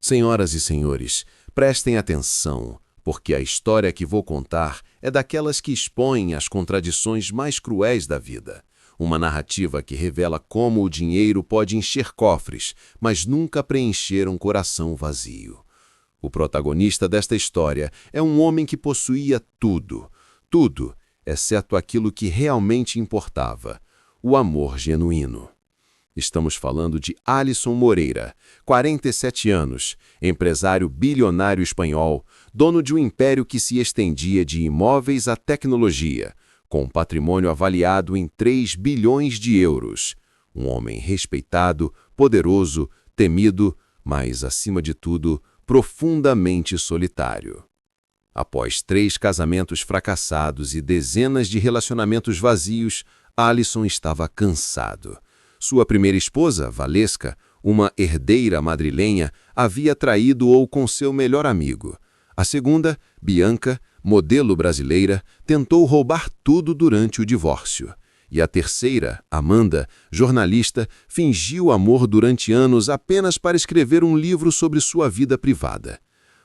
Senhoras e senhores, prestem atenção, porque a história que vou contar é daquelas que expõem as contradições mais cruéis da vida. Uma narrativa que revela como o dinheiro pode encher cofres, mas nunca preencher um coração vazio. O protagonista desta história é um homem que possuía tudo, exceto aquilo que realmente importava, o amor genuíno. Estamos falando de Alisson Moreira, 47 anos, empresário bilionário espanhol, dono de um império que se estendia de imóveis à tecnologia, com um patrimônio avaliado em 3 bilhões de euros. Um homem respeitado, poderoso, temido, mas, acima de tudo, profundamente solitário. Após 3 casamentos fracassados e dezenas de relacionamentos vazios, Alisson estava cansado. Sua primeira esposa, Valesca, uma herdeira madrilenha, havia traído-o com seu melhor amigo. A segunda, Bianca, modelo brasileira, tentou roubar tudo durante o divórcio. E a terceira, Amanda, jornalista, fingiu amor durante anos apenas para escrever um livro sobre sua vida privada.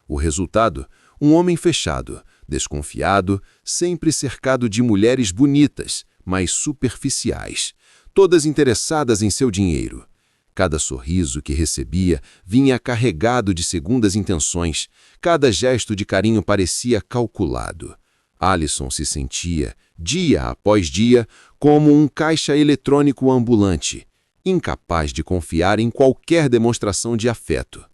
O resultado? Um homem fechado, desconfiado, sempre cercado de mulheres bonitas, mas superficiais, todas interessadas em seu dinheiro. Cada sorriso que recebia vinha carregado de segundas intenções, cada gesto de carinho parecia calculado. Alisson se sentia, dia após dia, como um caixa eletrônico ambulante, incapaz de confiar em qualquer demonstração de afeto.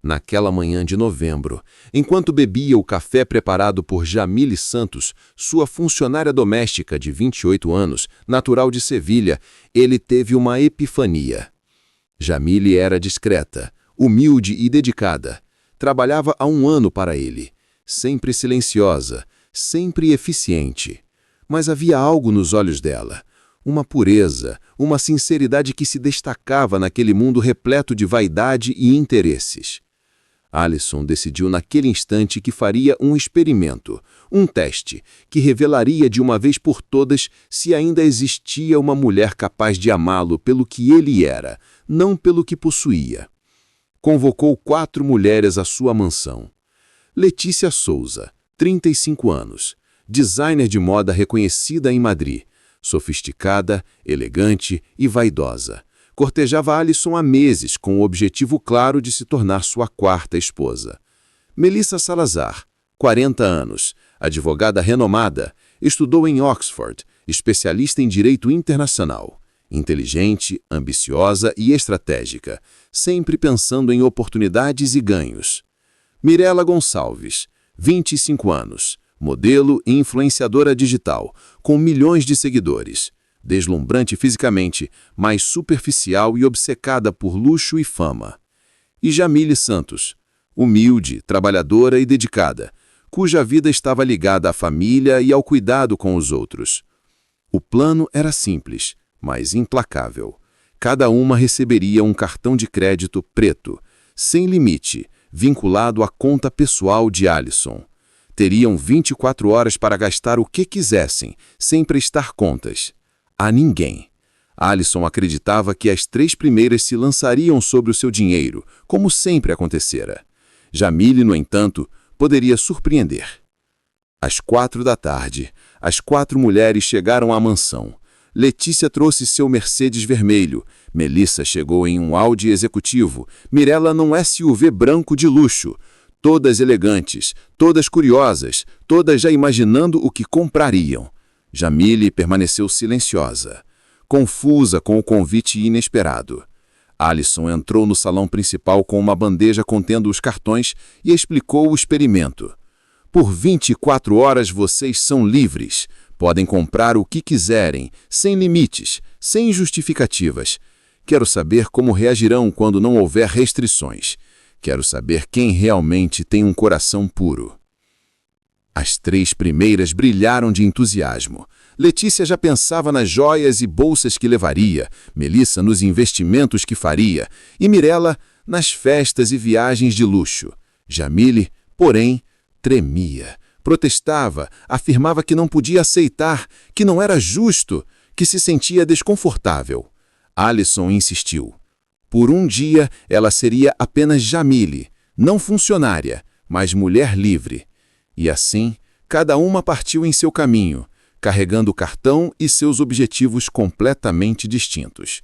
Naquela manhã de novembro, enquanto bebia o café preparado por Jamile Santos, sua funcionária doméstica de 28 anos, natural de Sevilha, ele teve uma epifania. Jamile era discreta, humilde e dedicada. Trabalhava há 1 ano para ele, sempre silenciosa, sempre eficiente. Mas havia algo nos olhos dela, uma pureza, uma sinceridade que se destacava naquele mundo repleto de vaidade e interesses. Alisson decidiu naquele instante que faria um experimento, um teste, que revelaria de uma vez por todas se ainda existia uma mulher capaz de amá-lo pelo que ele era, não pelo que possuía. Convocou 4 mulheres à sua mansão. Letícia Souza, 35 anos, designer de moda reconhecida em Madrid, sofisticada, elegante e vaidosa. Cortejava Alisson há meses com o objetivo claro de se tornar sua 4ª esposa. Melissa Salazar, 40 anos, advogada renomada, estudou em Oxford, especialista em direito internacional. Inteligente, ambiciosa e estratégica, sempre pensando em oportunidades e ganhos. Mirela Gonçalves, 25 anos, modelo e influenciadora digital, com milhões de seguidores. Deslumbrante fisicamente, mas superficial e obcecada por luxo e fama. E Jamile Santos, humilde, trabalhadora e dedicada, cuja vida estava ligada à família e ao cuidado com os outros. O plano era simples, mas implacável. Cada uma receberia um cartão de crédito preto, sem limite, vinculado à conta pessoal de Alisson. Teriam 24 horas para gastar o que quisessem, sem prestar contas. A ninguém. Alisson acreditava que as 3 primeiras se lançariam sobre o seu dinheiro, como sempre acontecera. Jamile, no entanto, poderia surpreender. Às 4 da tarde, as 4 mulheres chegaram à mansão. Letícia trouxe seu Mercedes vermelho, Melissa chegou em um Audi executivo, Mirela num SUV branco de luxo. Todas elegantes, todas curiosas, todas já imaginando o que comprariam. Jamile permaneceu silenciosa, confusa com o convite inesperado. Alisson entrou no salão principal com uma bandeja contendo os cartões e explicou o experimento. Por 24 horas vocês são livres. Podem comprar o que quiserem, sem limites, sem justificativas. Quero saber como reagirão quando não houver restrições. Quero saber quem realmente tem um coração puro. As 3 primeiras brilharam de entusiasmo. Letícia já pensava nas joias e bolsas que levaria, Melissa nos investimentos que faria, e Mirela nas festas e viagens de luxo. Jamile, porém, tremia, protestava, afirmava que não podia aceitar, que não era justo, que se sentia desconfortável. Alisson insistiu. Por um dia, ela seria apenas Jamile. Não funcionária, mas mulher livre. E assim, cada uma partiu em seu caminho, carregando o cartão e seus objetivos completamente distintos.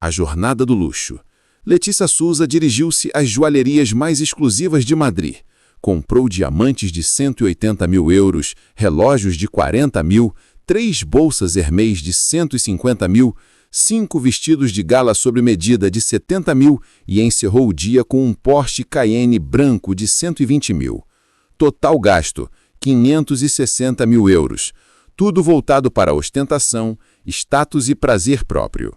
A jornada do luxo. Letícia Souza dirigiu-se às joalherias mais exclusivas de Madrid. Comprou diamantes de 180 mil euros, relógios de 40 mil, 3 bolsas Hermès de 150 mil, 5 vestidos de gala sob medida de 70 mil e encerrou o dia com um Porsche Cayenne branco de 120 mil. Total gasto, 560 mil euros. Tudo voltado para ostentação, status e prazer próprio.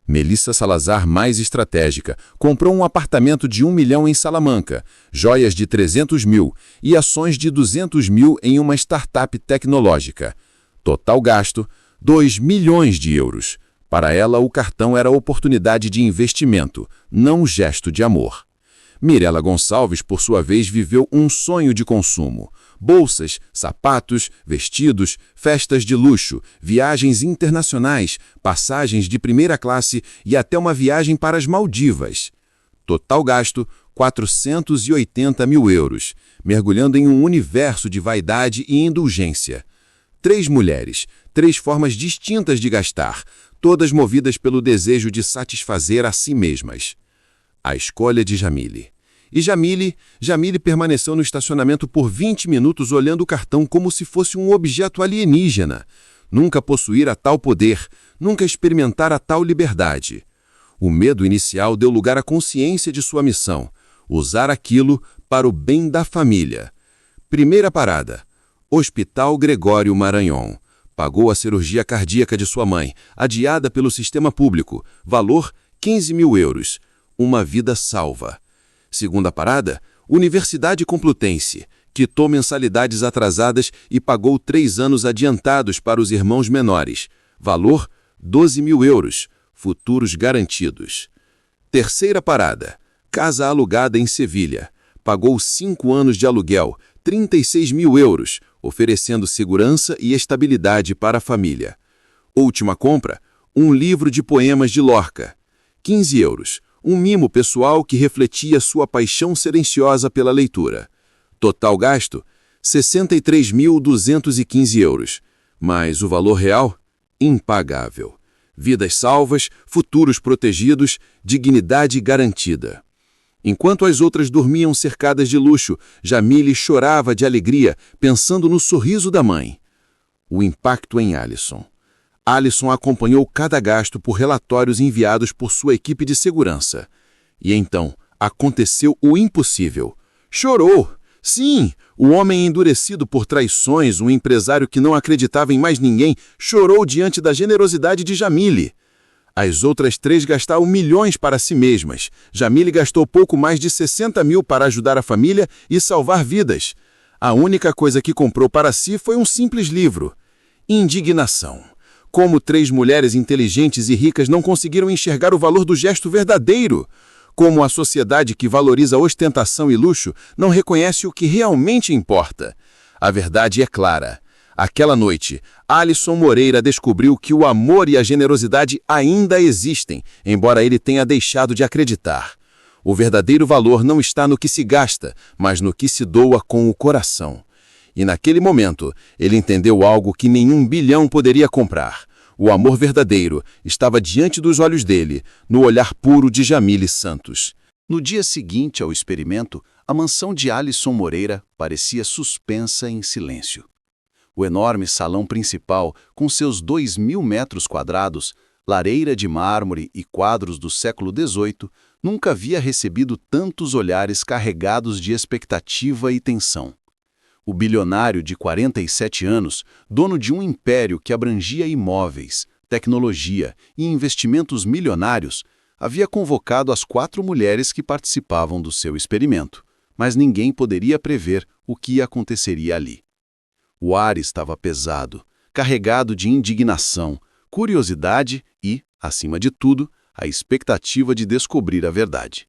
Melissa Salazar, mais estratégica, comprou um apartamento de 1 milhão em Salamanca, joias de 300 mil e ações de 200 mil em uma startup tecnológica. Total gasto, 2 milhões de euros. Para ela, o cartão era oportunidade de investimento, não gesto de amor. Mirela Gonçalves, por sua vez, viveu um sonho de consumo. Bolsas, sapatos, vestidos, festas de luxo, viagens internacionais, passagens de primeira classe e até uma viagem para as Maldivas. Total gasto, 480 mil euros, mergulhando em um universo de vaidade e indulgência. 3 mulheres, 3 formas distintas de gastar, todas movidas pelo desejo de satisfazer a si mesmas. A escolha de Jamile. E Jamile permaneceu no estacionamento por 20 minutos olhando o cartão como se fosse um objeto alienígena. Nunca possuíra tal poder, nunca experimentara tal liberdade. O medo inicial deu lugar à consciência de sua missão, usar aquilo para o bem da família. Primeira parada, Hospital Gregório Maranhão. Pagou a cirurgia cardíaca de sua mãe, adiada pelo sistema público, valor 15 mil euros. Uma vida salva. Segunda parada, Universidade Complutense, quitou mensalidades atrasadas e pagou 3 anos adiantados para os irmãos menores. Valor, 12 mil euros, futuros garantidos. Terceira parada, casa alugada em Sevilha. Pagou 5 anos de aluguel, 36 mil euros, oferecendo segurança e estabilidade para a família. Última compra, um livro de poemas de Lorca. 15 euros. Um mimo pessoal que refletia sua paixão silenciosa pela leitura. Total gasto, 63.215 euros. Mas o valor real? Impagável. Vidas salvas, futuros protegidos, dignidade garantida. Enquanto as outras dormiam cercadas de luxo, Jamile chorava de alegria, pensando no sorriso da mãe. O impacto em Alisson. Alisson acompanhou cada gasto por relatórios enviados por sua equipe de segurança. E então, aconteceu o impossível. Chorou! Sim, o homem endurecido por traições, um empresário que não acreditava em mais ninguém, chorou diante da generosidade de Jamile. As outras 3 gastaram milhões para si mesmas. Jamile gastou pouco mais de 60 mil para ajudar a família e salvar vidas. A única coisa que comprou para si foi um simples livro. Indignação. Como 3 mulheres inteligentes e ricas não conseguiram enxergar o valor do gesto verdadeiro? Como a sociedade que valoriza ostentação e luxo não reconhece o que realmente importa? A verdade é clara. Aquela noite, Alisson Moreira descobriu que o amor e a generosidade ainda existem, embora ele tenha deixado de acreditar. O verdadeiro valor não está no que se gasta, mas no que se doa com o coração. E naquele momento, ele entendeu algo que nenhum bilhão poderia comprar. O amor verdadeiro estava diante dos olhos dele, no olhar puro de Jamile Santos. No dia seguinte ao experimento, a mansão de Alisson Moreira parecia suspensa em silêncio. O enorme salão principal, com seus 2.000 metros quadrados, lareira de mármore e quadros do século XVIII, nunca havia recebido tantos olhares carregados de expectativa e tensão. O bilionário de 47 anos, dono de um império que abrangia imóveis, tecnologia e investimentos milionários, havia convocado as 4 mulheres que participavam do seu experimento, mas ninguém poderia prever o que aconteceria ali. O ar estava pesado, carregado de indignação, curiosidade e, acima de tudo, a expectativa de descobrir a verdade.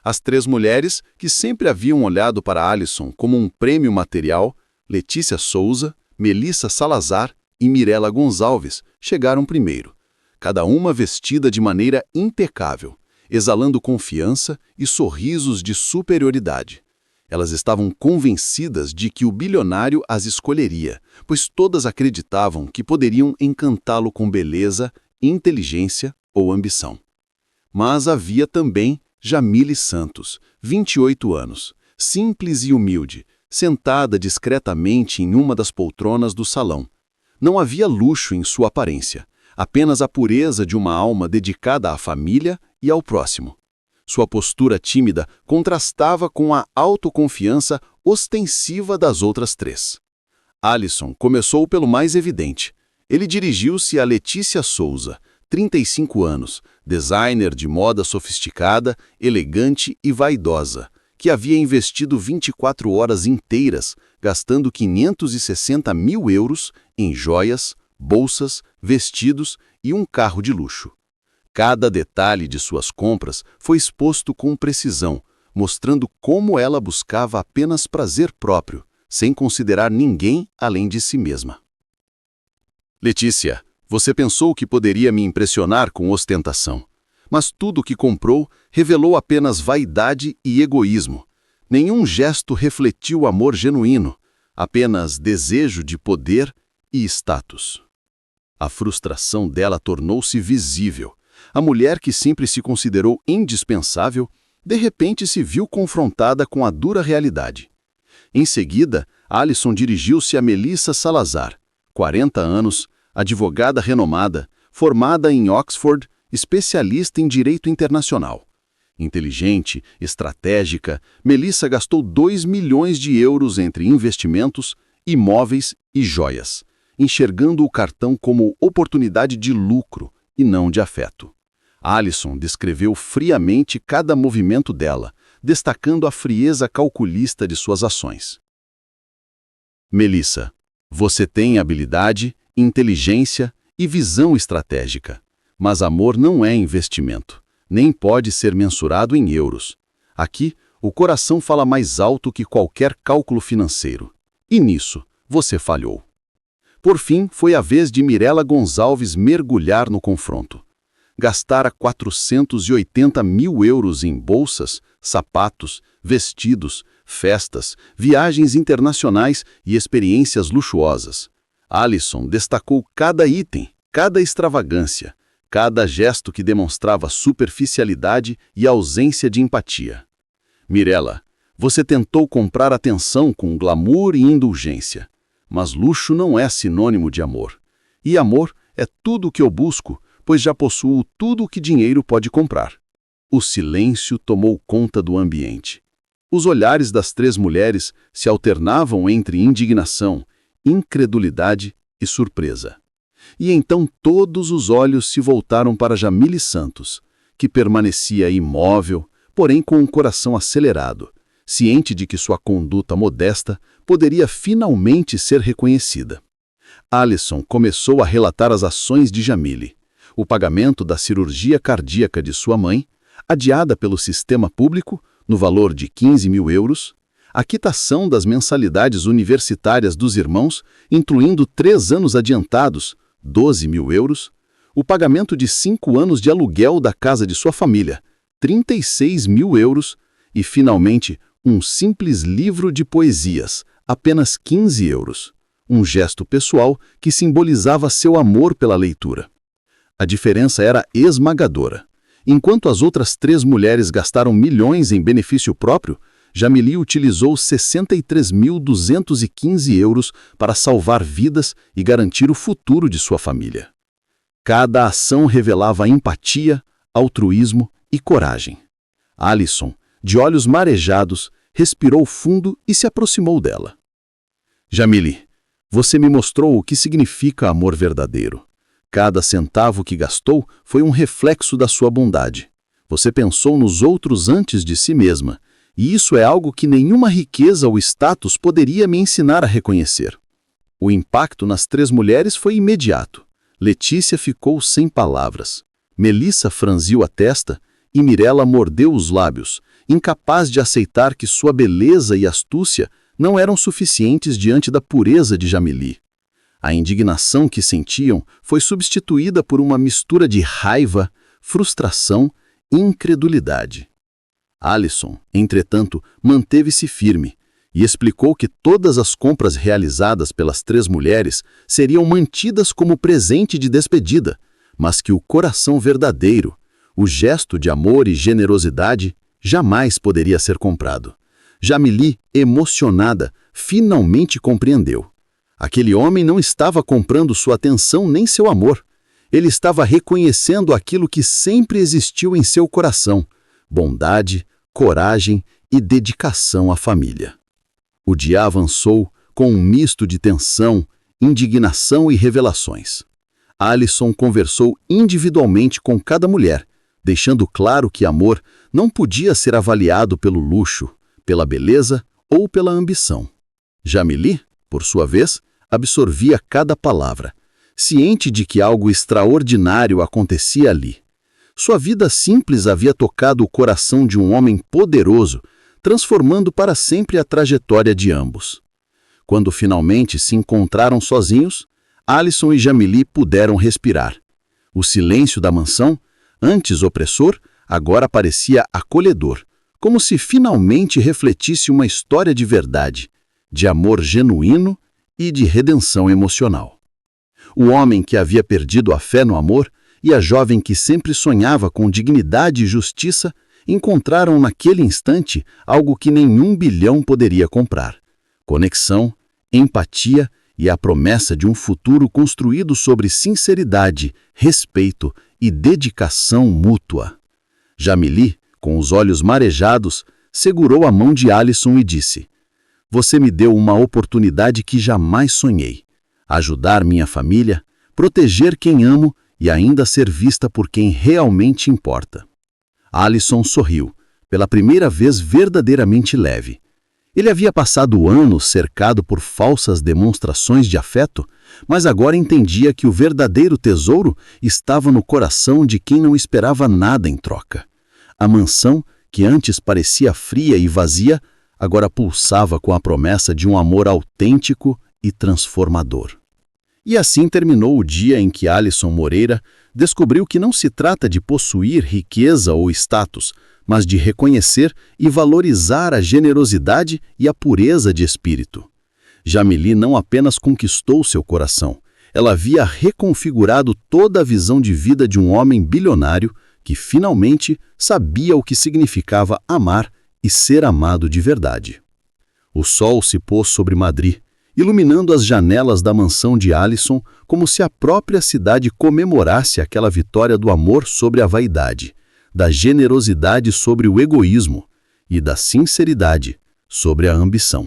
As 3 mulheres, que sempre haviam olhado para Alisson como um prêmio material, Letícia Souza, Melissa Salazar e Mirela Gonçalves, chegaram primeiro, cada uma vestida de maneira impecável, exalando confiança e sorrisos de superioridade. Elas estavam convencidas de que o bilionário as escolheria, pois todas acreditavam que poderiam encantá-lo com beleza, inteligência ou ambição. Mas havia também Jamile Santos, 28 anos, simples e humilde, sentada discretamente em uma das poltronas do salão. Não havia luxo em sua aparência, apenas a pureza de uma alma dedicada à família e ao próximo. Sua postura tímida contrastava com a autoconfiança ostensiva das outras três. Alisson começou pelo mais evidente. Ele dirigiu-se a Letícia Souza, 35 anos, designer de moda sofisticada, elegante e vaidosa, que havia investido 24 horas inteiras, gastando 560 mil euros em joias, bolsas, vestidos e um carro de luxo. Cada detalhe de suas compras foi exposto com precisão, mostrando como ela buscava apenas prazer próprio, sem considerar ninguém além de si mesma. Letícia, você pensou que poderia me impressionar com ostentação, mas tudo o que comprou revelou apenas vaidade e egoísmo. Nenhum gesto refletiu amor genuíno, apenas desejo de poder e status. A frustração dela tornou-se visível. A mulher que sempre se considerou indispensável, de repente se viu confrontada com a dura realidade. Em seguida, Alisson dirigiu-se a Melissa Salazar, 40 anos, advogada renomada, formada em Oxford, especialista em direito internacional. Inteligente, estratégica, Melissa gastou 2 milhões de euros entre investimentos, imóveis e joias, enxergando o cartão como oportunidade de lucro e não de afeto. Alisson descreveu friamente cada movimento dela, destacando a frieza calculista de suas ações. Melissa, você tem habilidade, inteligência e visão estratégica, mas amor não é investimento, nem pode ser mensurado em euros. Aqui, o coração fala mais alto que qualquer cálculo financeiro. E nisso, você falhou. Por fim, foi a vez de Mirela Gonçalves mergulhar no confronto. Gastara 480 mil euros em bolsas, sapatos, vestidos, festas, viagens internacionais e experiências luxuosas. Alisson destacou cada item, cada extravagância, cada gesto que demonstrava superficialidade e ausência de empatia. Mirela, você tentou comprar atenção com glamour e indulgência, mas luxo não é sinônimo de amor. E amor é tudo o que eu busco, pois já possuo tudo o que dinheiro pode comprar. O silêncio tomou conta do ambiente. Os olhares das três mulheres se alternavam entre indignação, incredulidade e surpresa. E então todos os olhos se voltaram para Jamile Santos, que permanecia imóvel, porém com um coração acelerado, ciente de que sua conduta modesta poderia finalmente ser reconhecida. Alisson começou a relatar as ações de Jamile, o pagamento da cirurgia cardíaca de sua mãe, adiada pelo sistema público, no valor de 15 mil euros, a quitação das mensalidades universitárias dos irmãos, incluindo 3 anos adiantados, 12 mil euros, o pagamento de 5 anos de aluguel da casa de sua família, 36 mil euros, e, finalmente, um simples livro de poesias, apenas 15 euros, um gesto pessoal que simbolizava seu amor pela leitura. A diferença era esmagadora. Enquanto as outras 3 mulheres gastaram milhões em benefício próprio, Jamile utilizou 63.215 euros para salvar vidas e garantir o futuro de sua família. Cada ação revelava empatia, altruísmo e coragem. Alisson, de olhos marejados, respirou fundo e se aproximou dela. Jamile, você me mostrou o que significa amor verdadeiro. Cada centavo que gastou foi um reflexo da sua bondade. Você pensou nos outros antes de si mesma, e isso é algo que nenhuma riqueza ou status poderia me ensinar a reconhecer. O impacto nas 3 mulheres foi imediato. Letícia ficou sem palavras. Melissa franziu a testa e Mirela mordeu os lábios, incapaz de aceitar que sua beleza e astúcia não eram suficientes diante da pureza de Jamile. A indignação que sentiam foi substituída por uma mistura de raiva, frustração incredulidade. Alison, entretanto, manteve-se firme e explicou que todas as compras realizadas pelas 3 mulheres seriam mantidas como presente de despedida, mas que o coração verdadeiro, o gesto de amor e generosidade, jamais poderia ser comprado. Jamily, emocionada, finalmente compreendeu. Aquele homem não estava comprando sua atenção nem seu amor. Ele estava reconhecendo aquilo que sempre existiu em seu coração: bondade, coragem e dedicação à família. O dia avançou com um misto de tensão, indignação e revelações. Alison conversou individualmente com cada mulher, deixando claro que amor não podia ser avaliado pelo luxo, pela beleza ou pela ambição. Jamily, por sua vez, absorvia cada palavra, ciente de que algo extraordinário acontecia ali. Sua vida simples havia tocado o coração de um homem poderoso, transformando para sempre a trajetória de ambos. Quando finalmente se encontraram sozinhos, Alison e Jamily puderam respirar. O silêncio da mansão, antes opressor, agora parecia acolhedor, como se finalmente refletisse uma história de verdade, de amor genuíno e de redenção emocional. O homem que havia perdido a fé no amor e a jovem que sempre sonhava com dignidade e justiça encontraram naquele instante algo que nenhum bilhão poderia comprar: conexão, empatia e a promessa de um futuro construído sobre sinceridade, respeito e dedicação mútua. Jamily, com os olhos marejados, segurou a mão de Alison e disse: "Você me deu uma oportunidade que jamais sonhei. Ajudar minha família, proteger quem amo e ainda ser vista por quem realmente importa." Alison sorriu, pela primeira vez verdadeiramente leve. Ele havia passado anos cercado por falsas demonstrações de afeto, mas agora entendia que o verdadeiro tesouro estava no coração de quem não esperava nada em troca. A mansão, que antes parecia fria e vazia, agora pulsava com a promessa de um amor autêntico e transformador. E assim terminou o dia em que Alison Moreira descobriu que não se trata de possuir riqueza ou status, mas de reconhecer e valorizar a generosidade e a pureza de espírito. Jamily não apenas conquistou seu coração, ela havia reconfigurado toda a visão de vida de um homem bilionário que finalmente sabia o que significava amar e ser amado de verdade. O sol se pôs sobre Madrid, iluminando as janelas da mansão de Alison como se a própria cidade comemorasse aquela vitória do amor sobre a vaidade, da generosidade sobre o egoísmo e da sinceridade sobre a ambição.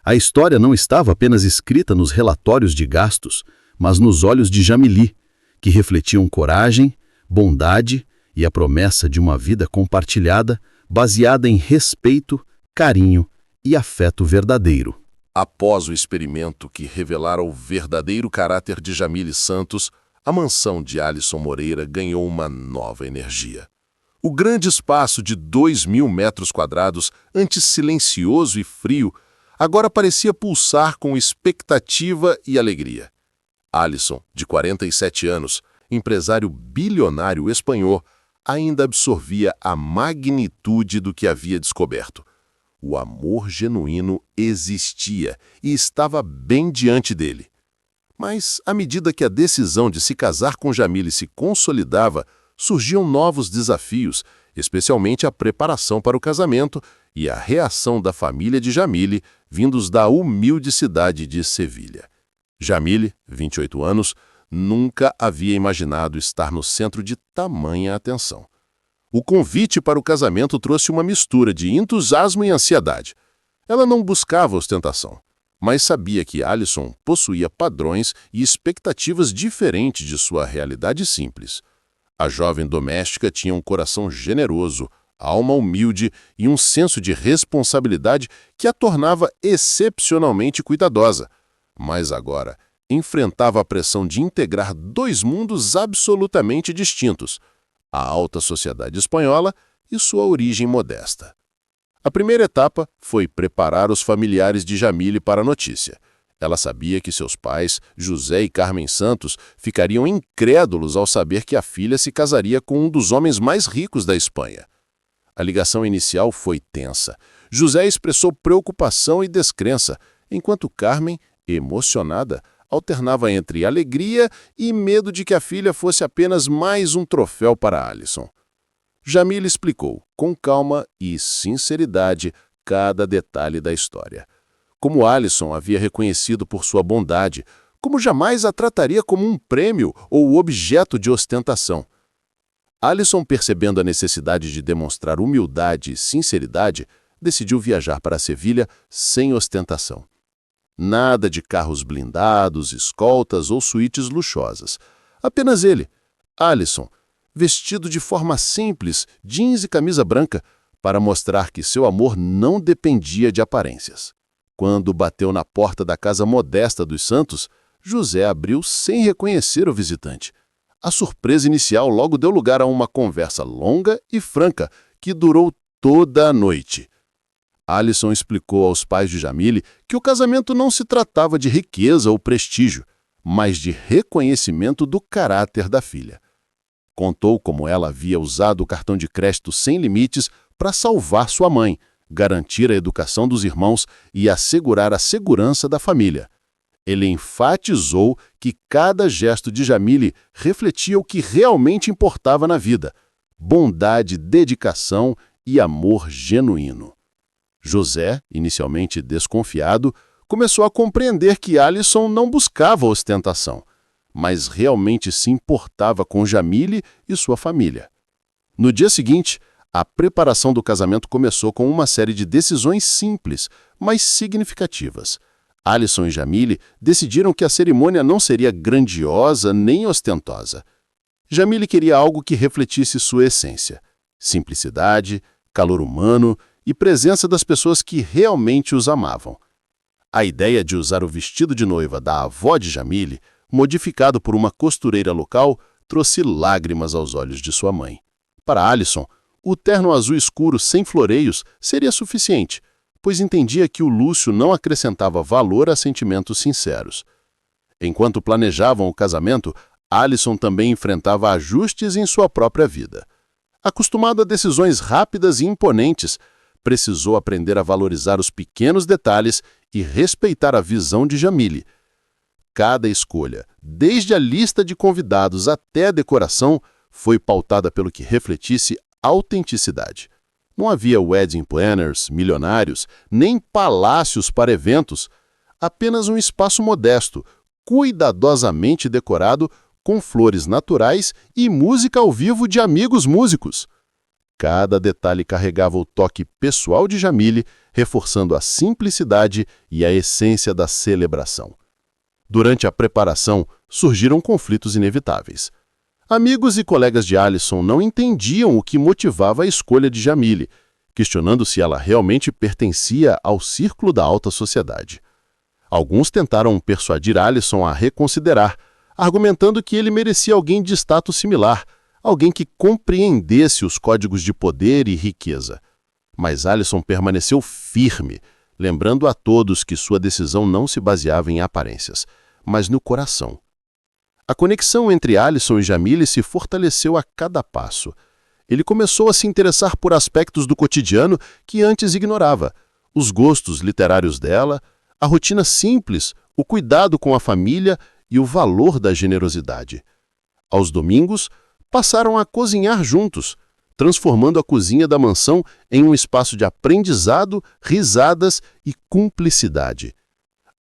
A história não estava apenas escrita nos relatórios de gastos, mas nos olhos de Jamily, que refletiam coragem, bondade e a promessa de uma vida compartilhada, baseada em respeito, carinho e afeto verdadeiro. Após o experimento que revelara o verdadeiro caráter de Jamily Santos, a mansão de Alison Moreira ganhou uma nova energia. O grande espaço de 2.000 metros quadrados, antes silencioso e frio, agora parecia pulsar com expectativa e alegria. Alison, de 47 anos, empresário bilionário espanhol, ainda absorvia a magnitude do que havia descoberto. O amor genuíno existia e estava bem diante dele. Mas, à medida que a decisão de se casar com Jamily se consolidava, surgiam novos desafios, especialmente a preparação para o casamento e a reação da família de Jamily, vindos da humilde cidade de Sevilha. Jamily, 28 anos, nunca havia imaginado estar no centro de tamanha atenção. O convite para o casamento trouxe uma mistura de entusiasmo e ansiedade. Ela não buscava ostentação, mas sabia que Alison possuía padrões e expectativas diferentes de sua realidade simples. A jovem doméstica tinha um coração generoso, alma humilde e um senso de responsabilidade que a tornava excepcionalmente cuidadosa. Mas agora enfrentava a pressão de integrar 2 mundos absolutamente distintos: a alta sociedade espanhola e sua origem modesta. A primeira etapa foi preparar os familiares de Jamily para a notícia. Ela sabia que seus pais, José e Carmen Santos, ficariam incrédulos ao saber que a filha se casaria com um dos homens mais ricos da Espanha. A ligação inicial foi tensa. José expressou preocupação e descrença, enquanto Carmen, emocionada, alternava entre alegria e medo de que a filha fosse apenas mais um troféu para Alison. Jamile explicou, com calma e sinceridade, cada detalhe da história. Como Alison havia reconhecido por sua bondade, como jamais a trataria como um prêmio ou objeto de ostentação. Alison, percebendo a necessidade de demonstrar humildade e sinceridade, decidiu viajar para Sevilha sem ostentação. Nada de carros blindados, escoltas ou suítes luxuosas. Apenas ele, Alison, vestido de forma simples, jeans e camisa branca, para mostrar que seu amor não dependia de aparências. Quando bateu na porta da casa modesta dos Santos, José abriu sem reconhecer o visitante. A surpresa inicial logo deu lugar a uma conversa longa e franca, que durou toda a noite. Alison explicou aos pais de Jamile que o casamento não se tratava de riqueza ou prestígio, mas de reconhecimento do caráter da filha. Contou como ela havia usado o cartão de crédito sem limites para salvar sua mãe, garantir a educação dos irmãos e assegurar a segurança da família. Ele enfatizou que cada gesto de Jamile refletia o que realmente importava na vida: bondade, dedicação e amor genuíno. José, inicialmente desconfiado, começou a compreender que Alison não buscava ostentação, mas realmente se importava com Jamile e sua família. No dia seguinte, a preparação do casamento começou com uma série de decisões simples, mas significativas. Alison e Jamile decidiram que a cerimônia não seria grandiosa nem ostentosa. Jamile queria algo que refletisse sua essência: simplicidade, calor humano e presença das pessoas que realmente os amavam. A ideia de usar o vestido de noiva da avó de Jamile, modificado por uma costureira local, trouxe lágrimas aos olhos de sua mãe. Para Alison, o terno azul escuro sem floreios seria suficiente, pois entendia que o luxo não acrescentava valor a sentimentos sinceros. Enquanto planejavam o casamento, Alison também enfrentava ajustes em sua própria vida. Acostumado a decisões rápidas e imponentes, precisou aprender a valorizar os pequenos detalhes e respeitar a visão de Jamile. Cada escolha, desde a lista de convidados até a decoração, foi pautada pelo que refletisse autenticidade. Não havia wedding planners, milionários, nem palácios para eventos, apenas um espaço modesto, cuidadosamente decorado com flores naturais e música ao vivo de amigos músicos. Cada detalhe carregava o toque pessoal de Jamile, reforçando a simplicidade e a essência da celebração. Durante a preparação, surgiram conflitos inevitáveis. Amigos e colegas de Alison não entendiam o que motivava a escolha de Jamile, questionando se ela realmente pertencia ao círculo da alta sociedade. Alguns tentaram persuadir Alison a reconsiderar, argumentando que ele merecia alguém de status similar, alguém que compreendesse os códigos de poder e riqueza. Mas Alison permaneceu firme, lembrando a todos que sua decisão não se baseava em aparências, mas no coração. A conexão entre Alison e Jamile se fortaleceu a cada passo. Ele começou a se interessar por aspectos do cotidiano que antes ignorava: os gostos literários dela, a rotina simples, o cuidado com a família e o valor da generosidade. Aos domingos, passaram a cozinhar juntos, transformando a cozinha da mansão em um espaço de aprendizado, risadas e cumplicidade.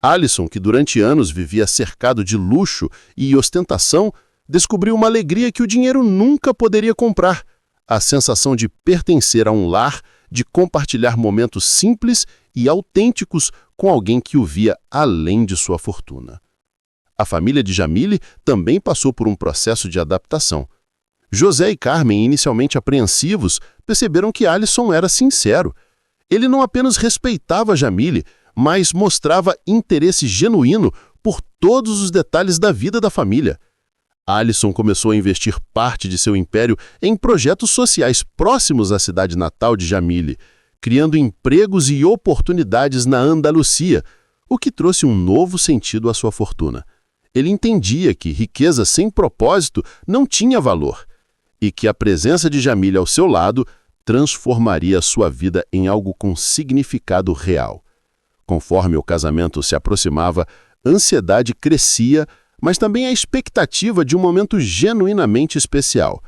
Alison, que durante anos vivia cercado de luxo e ostentação, descobriu uma alegria que o dinheiro nunca poderia comprar: a sensação de pertencer a um lar, de compartilhar momentos simples e autênticos com alguém que o via além de sua fortuna. A família de Jamile também passou por um processo de adaptação. José e Carmen, inicialmente apreensivos, perceberam que Alison era sincero. Ele não apenas respeitava Jamile, mas mostrava interesse genuíno por todos os detalhes da vida da família. Alison começou a investir parte de seu império em projetos sociais próximos à cidade natal de Jamile, criando empregos e oportunidades na Andalucia, o que trouxe um novo sentido à sua fortuna. Ele entendia que riqueza sem propósito não tinha valor e que a presença de Jamília ao seu lado transformaria sua vida em algo com significado real. Conforme o casamento se aproximava, a ansiedade crescia, mas também a expectativa de um momento genuinamente especial.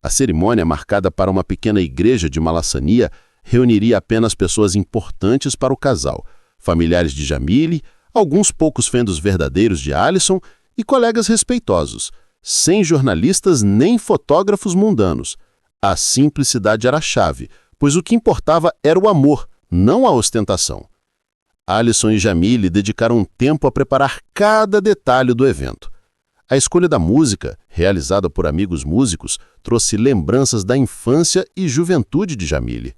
A cerimônia, marcada para uma pequena igreja de Malassania, reuniria apenas pessoas importantes para o casal, familiares de Jamília, alguns poucos fendos verdadeiros de Alison e colegas respeitosos, sem jornalistas nem fotógrafos mundanos. A simplicidade era a chave, pois o que importava era o amor, não a ostentação. Alison e Jamília dedicaram tempo a preparar cada detalhe do evento. A escolha da música, realizada por amigos músicos, trouxe lembranças da infância e juventude de Jamília.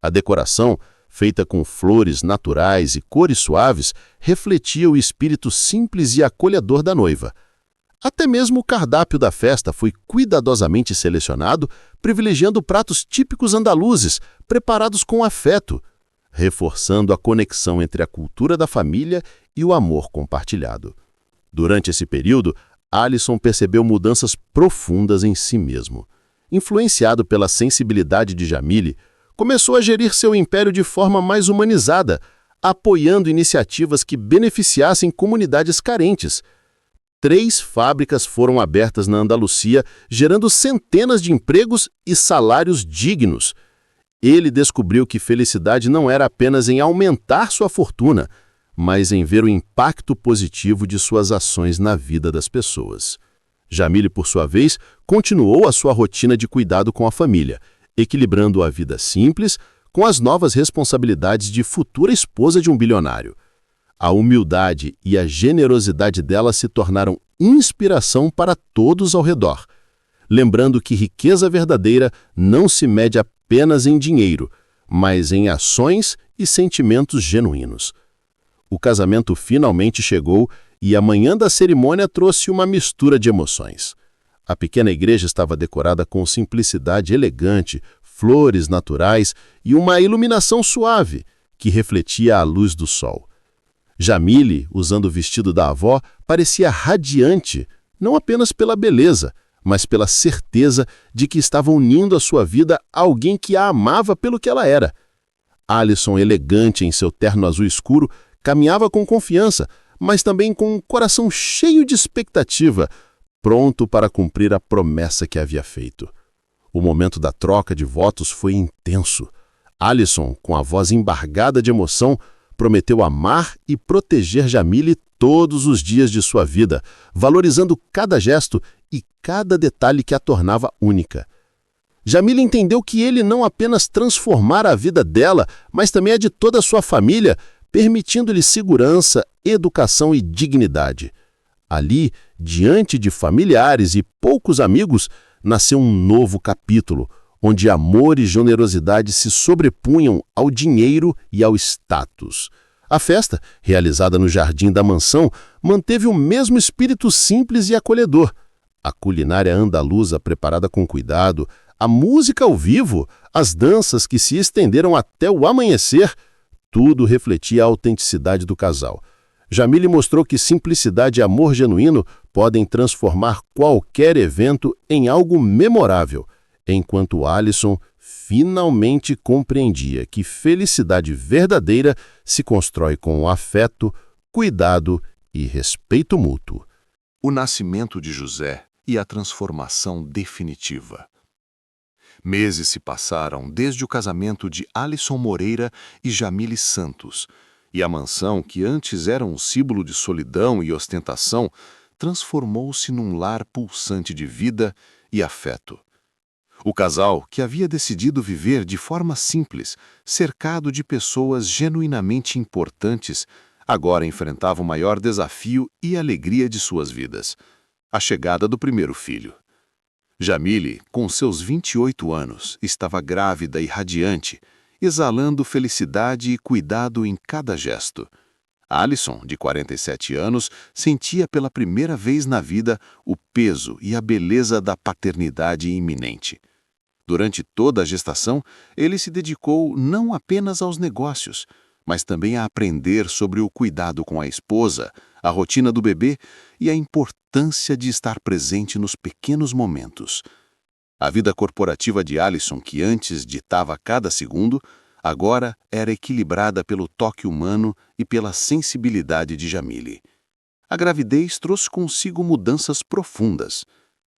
A decoração, feita com flores naturais e cores suaves, refletia o espírito simples e acolhedor da noiva. Até mesmo o cardápio da festa foi cuidadosamente selecionado, privilegiando pratos típicos andaluzes, preparados com afeto, reforçando a conexão entre a cultura da família e o amor compartilhado. Durante esse período, Alison percebeu mudanças profundas em si mesmo. Influenciado pela sensibilidade de Jamília, começou a gerir seu império de forma mais humanizada, apoiando iniciativas que beneficiassem comunidades carentes. 3 fábricas foram abertas na Andalucia, gerando centenas de empregos e salários dignos. Ele descobriu que felicidade não era apenas em aumentar sua fortuna, mas em ver o impacto positivo de suas ações na vida das pessoas. Jamília, por sua vez, continuou a sua rotina de cuidado com a família, equilibrando a vida simples com as novas responsabilidades de futura esposa de um bilionário. A humildade e a generosidade dela se tornaram inspiração para todos ao redor, lembrando que riqueza verdadeira não se mede apenas em dinheiro, mas em ações e sentimentos genuínos. O casamento finalmente chegou e a manhã da cerimônia trouxe uma mistura de emoções. A pequena igreja estava decorada com simplicidade elegante, flores naturais e uma iluminação suave que refletia a luz do sol. Jamília, usando o vestido da avó, parecia radiante, não apenas pela beleza, mas pela certeza de que estava unindo à sua vida alguém que a amava pelo que ela era. Alison, elegante em seu terno azul escuro, caminhava com confiança, mas também com um coração cheio de expectativa, pronto para cumprir a promessa que havia feito. O momento da troca de votos foi intenso. Alison, com a voz embargada de emoção, prometeu amar e proteger Jamília todos os dias de sua vida, valorizando cada gesto e cada detalhe que a tornava única. Jamília entendeu que ele não apenas transformara a vida dela, mas também a de toda a sua família, permitindo-lhe segurança, educação e dignidade. Ali, diante de familiares e poucos amigos, nasceu um novo capítulo, onde amor e generosidade se sobrepunham ao dinheiro e ao status. A festa, realizada no jardim da mansão, manteve o mesmo espírito simples e acolhedor. A culinária andaluza preparada com cuidado, a música ao vivo, as danças que se estenderam até o amanhecer, tudo refletia a autenticidade do casal. Jamília mostrou que simplicidade e amor genuíno podem transformar qualquer evento em algo memorável, enquanto Alison finalmente compreendia que felicidade verdadeira se constrói com afeto, cuidado e respeito mútuo. O nascimento de José e a transformação definitiva. Meses se passaram desde o casamento de Alison Moreira e Jamília Santos, e a mansão, que antes era um símbolo de solidão e ostentação, transformou-se num lar pulsante de vida e afeto. O casal, que havia decidido viver de forma simples, cercado de pessoas genuinamente importantes, agora enfrentava o maior desafio e alegria de suas vidas: a chegada do primeiro filho. Jamília, com seus 28 anos, estava grávida e radiante, exalando felicidade e cuidado em cada gesto. Alison, de 47 anos, sentia pela primeira vez na vida o peso e a beleza da paternidade iminente. Durante toda a gestação, ele se dedicou não apenas aos negócios, mas também a aprender sobre o cuidado com a esposa, a rotina do bebê e a importância de estar presente nos pequenos momentos. A vida corporativa de Alison, que antes ditava cada segundo, agora era equilibrada pelo toque humano e pela sensibilidade de Jamile. A gravidez trouxe consigo mudanças profundas.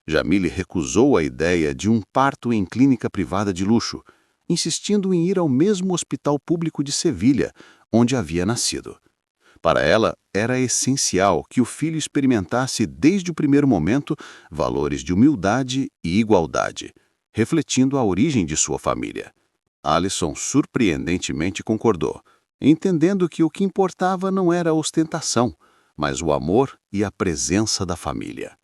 Jamile recusou a ideia de um parto em clínica privada de luxo, insistindo em ir ao mesmo hospital público de Sevilha, onde havia nascido. Para ela, era essencial que o filho experimentasse desde o primeiro momento valores de humildade e igualdade, refletindo a origem de sua família. Alison surpreendentemente concordou, entendendo que o que importava não era a ostentação, mas o amor e a presença da família.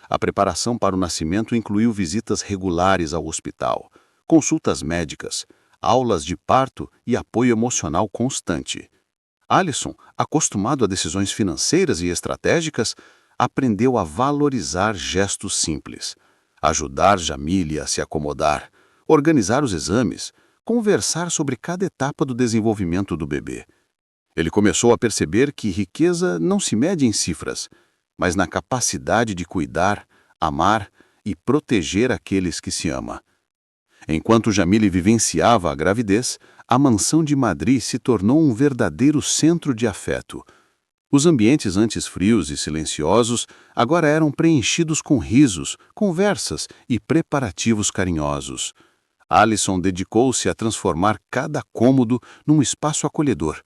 A preparação para o nascimento incluiu visitas regulares ao hospital, consultas médicas, aulas de parto e apoio emocional constante. Alison, acostumado a decisões financeiras e estratégicas, aprendeu a valorizar gestos simples, ajudar Jamile a se acomodar, organizar os exames, conversar sobre cada etapa do desenvolvimento do bebê. Ele começou a perceber que riqueza não se mede em cifras, mas na capacidade de cuidar, amar e proteger aqueles que se ama. Enquanto Jamile vivenciava a gravidez, a mansão de Madrid se tornou um verdadeiro centro de afeto. Os ambientes antes frios e silenciosos agora eram preenchidos com risos, conversas e preparativos carinhosos. Alison dedicou-se a transformar cada cômodo num espaço acolhedor.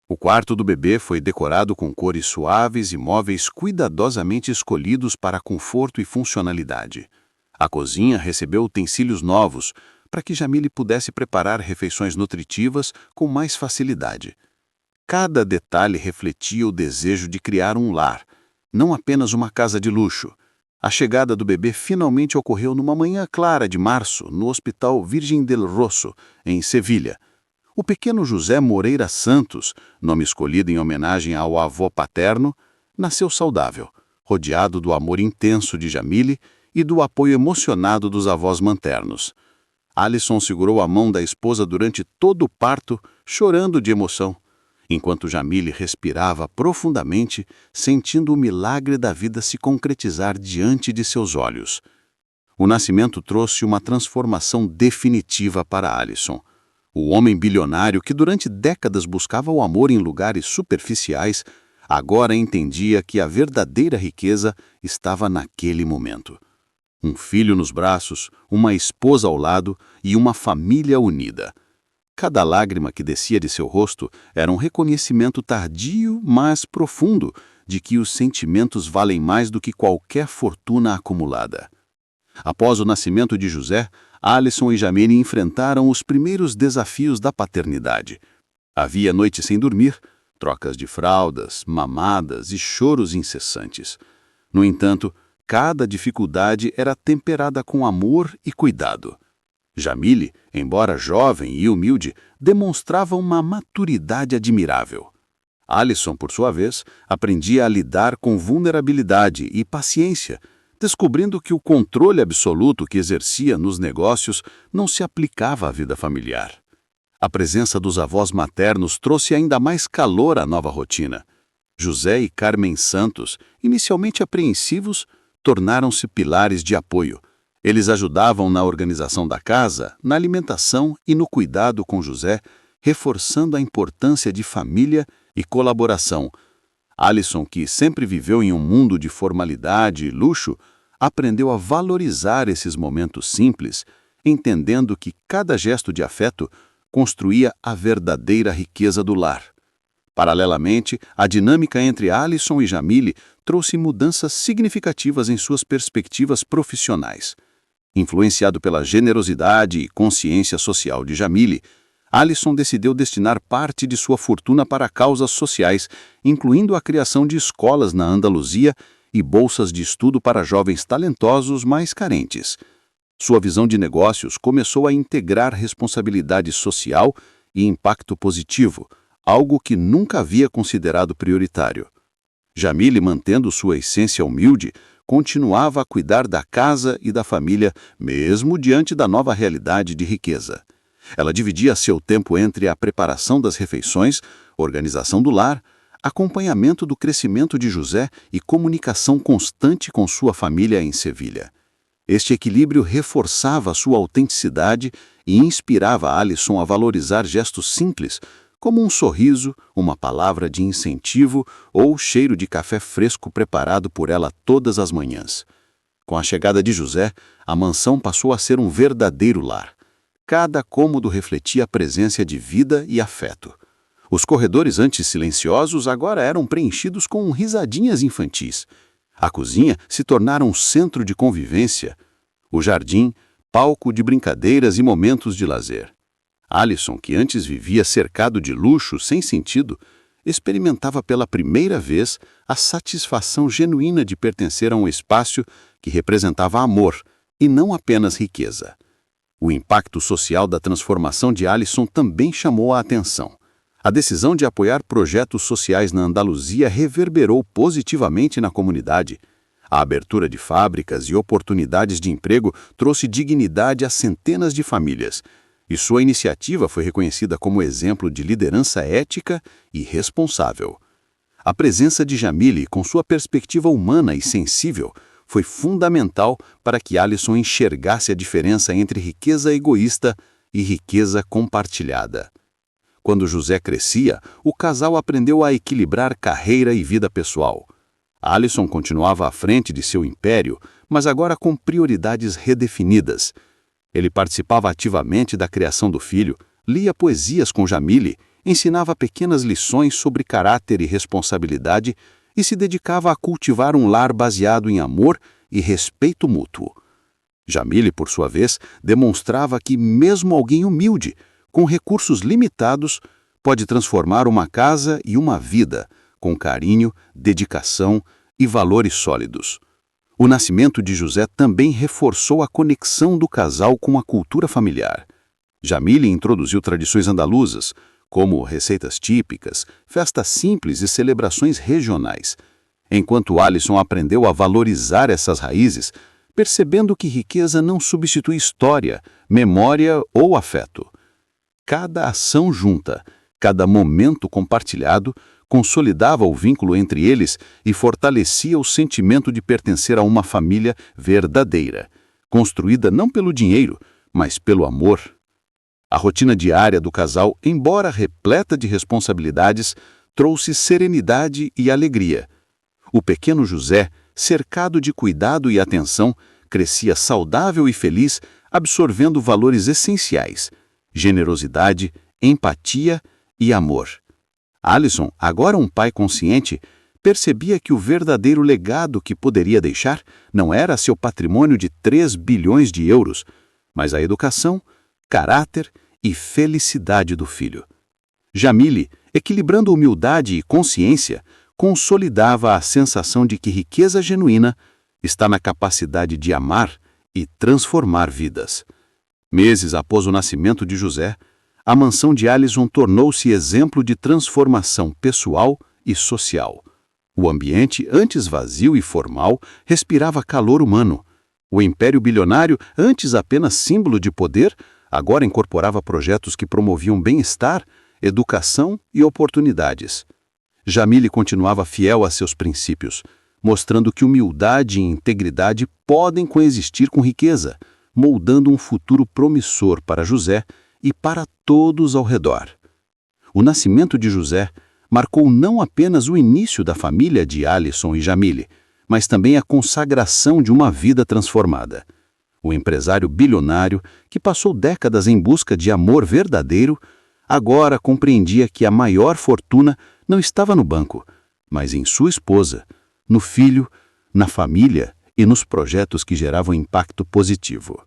O quarto do bebê foi decorado com cores suaves e móveis cuidadosamente escolhidos para conforto e funcionalidade. A cozinha recebeu utensílios novos para que Jamile pudesse preparar refeições nutritivas com mais facilidade. Cada detalhe refletia o desejo de criar um lar, não apenas uma casa de luxo. A chegada do bebê finalmente ocorreu numa manhã clara de março, no Hospital Virgem del Rosso, em Sevilha. O pequeno José Moreira Santos, nome escolhido em homenagem ao avô paterno, nasceu saudável, rodeado do amor intenso de Jamile e do apoio emocionado dos avós maternos. Alison segurou a mão da esposa durante todo o parto, chorando de emoção, enquanto Jamile respirava profundamente, sentindo o milagre da vida se concretizar diante de seus olhos. O nascimento trouxe uma transformação definitiva para Alison. O homem bilionário que durante décadas buscava o amor em lugares superficiais, agora entendia que a verdadeira riqueza estava naquele momento. Um filho nos braços, uma esposa ao lado e uma família unida. Cada lágrima que descia de seu rosto era um reconhecimento tardio, mas profundo, de que os sentimentos valem mais do que qualquer fortuna acumulada. Após o nascimento de José, Alison e Jamile enfrentaram os primeiros desafios da paternidade. Havia noites sem dormir, trocas de fraldas, mamadas e choros incessantes. No entanto, cada dificuldade era temperada com amor e cuidado. Jamile, embora jovem e humilde, demonstrava uma maturidade admirável. Alison, por sua vez, aprendia a lidar com vulnerabilidade e paciência, descobrindo que o controle absoluto que exercia nos negócios não se aplicava à vida familiar. A presença dos avós maternos trouxe ainda mais calor à nova rotina. José e Carmen Santos, inicialmente apreensivos, tornaram-se pilares de apoio. Eles ajudavam na organização da casa, na alimentação e no cuidado com José, reforçando a importância de família e colaboração. Alison, que sempre viveu em um mundo de formalidade e luxo, aprendeu a valorizar esses momentos simples, entendendo que cada gesto de afeto construía a verdadeira riqueza do lar. Paralelamente, a dinâmica entre Alison e Jamile trouxe mudanças significativas em suas perspectivas profissionais. Influenciado pela generosidade e consciência social de Jamile, Alison decidiu destinar parte de sua fortuna para causas sociais, incluindo a criação de escolas na Andaluzia e bolsas de estudo para jovens talentosos mais carentes. Sua visão de negócios começou a integrar responsabilidade social e impacto positivo, algo que nunca havia considerado prioritário. Jamile, mantendo sua essência humilde, continuava a cuidar da casa e da família, mesmo diante da nova realidade de riqueza. Ela dividia seu tempo entre a preparação das refeições, organização do lar, acompanhamento do crescimento de José e comunicação constante com sua família em Sevilha. Este equilíbrio reforçava sua autenticidade e inspirava Alison a valorizar gestos simples, como um sorriso, uma palavra de incentivo ou o cheiro de café fresco preparado por ela todas as manhãs. Com a chegada de José, a mansão passou a ser um verdadeiro lar. Cada cômodo refletia a presença de vida e afeto. Os corredores antes silenciosos agora eram preenchidos com risadinhas infantis. A cozinha se tornara um centro de convivência. O jardim, palco de brincadeiras e momentos de lazer. Alison, que antes vivia cercado de luxo sem sentido, experimentava pela primeira vez a satisfação genuína de pertencer a um espaço que representava amor e não apenas riqueza. O impacto social da transformação de Alison também chamou a atenção. A decisão de apoiar projetos sociais na Andaluzia reverberou positivamente na comunidade. A abertura de fábricas e oportunidades de emprego trouxe dignidade a centenas de famílias, e sua iniciativa foi reconhecida como exemplo de liderança ética e responsável. A presença de Jamile, com sua perspectiva humana e sensível, foi fundamental para que Alison enxergasse a diferença entre riqueza egoísta e riqueza compartilhada. Quando José crescia, o casal aprendeu a equilibrar carreira e vida pessoal. Alison continuava à frente de seu império, mas agora com prioridades redefinidas. Ele participava ativamente da criação do filho, lia poesias com Jamile, ensinava pequenas lições sobre caráter e responsabilidade e se dedicava a cultivar um lar baseado em amor e respeito mútuo. Jamile, por sua vez, demonstrava que mesmo alguém humilde, com recursos limitados, pode transformar uma casa e uma vida, com carinho, dedicação e valores sólidos. O nascimento de José também reforçou a conexão do casal com a cultura familiar. Jamile introduziu tradições andaluzas, como receitas típicas, festas simples e celebrações regionais, enquanto Alison aprendeu a valorizar essas raízes, percebendo que riqueza não substitui história, memória ou afeto. Cada ação junta, cada momento compartilhado, consolidava o vínculo entre eles e fortalecia o sentimento de pertencer a uma família verdadeira, construída não pelo dinheiro, mas pelo amor. A rotina diária do casal, embora repleta de responsabilidades, trouxe serenidade e alegria. O pequeno José, cercado de cuidado e atenção, crescia saudável e feliz, absorvendo valores essenciais: generosidade, empatia e amor. Alison, agora um pai consciente, percebia que o verdadeiro legado que poderia deixar não era seu patrimônio de 3 bilhões de euros, mas a educação, caráter e felicidade do filho. Jamile, equilibrando humildade e consciência, consolidava a sensação de que riqueza genuína está na capacidade de amar e transformar vidas. Meses após o nascimento de José, a mansão de Alison tornou-se exemplo de transformação pessoal e social. O ambiente, antes vazio e formal, respirava calor humano. O império bilionário, antes apenas símbolo de poder, agora incorporava projetos que promoviam bem-estar, educação e oportunidades. Jamile continuava fiel a seus princípios, mostrando que humildade e integridade podem coexistir com riqueza, moldando um futuro promissor para José e para todos ao redor. O nascimento de José marcou não apenas o início da família de Alison e Jamile, mas também a consagração de uma vida transformada. O empresário bilionário, que passou décadas em busca de amor verdadeiro, agora compreendia que a maior fortuna não estava no banco, mas em sua esposa, no filho, na família e nos projetos que geravam impacto positivo.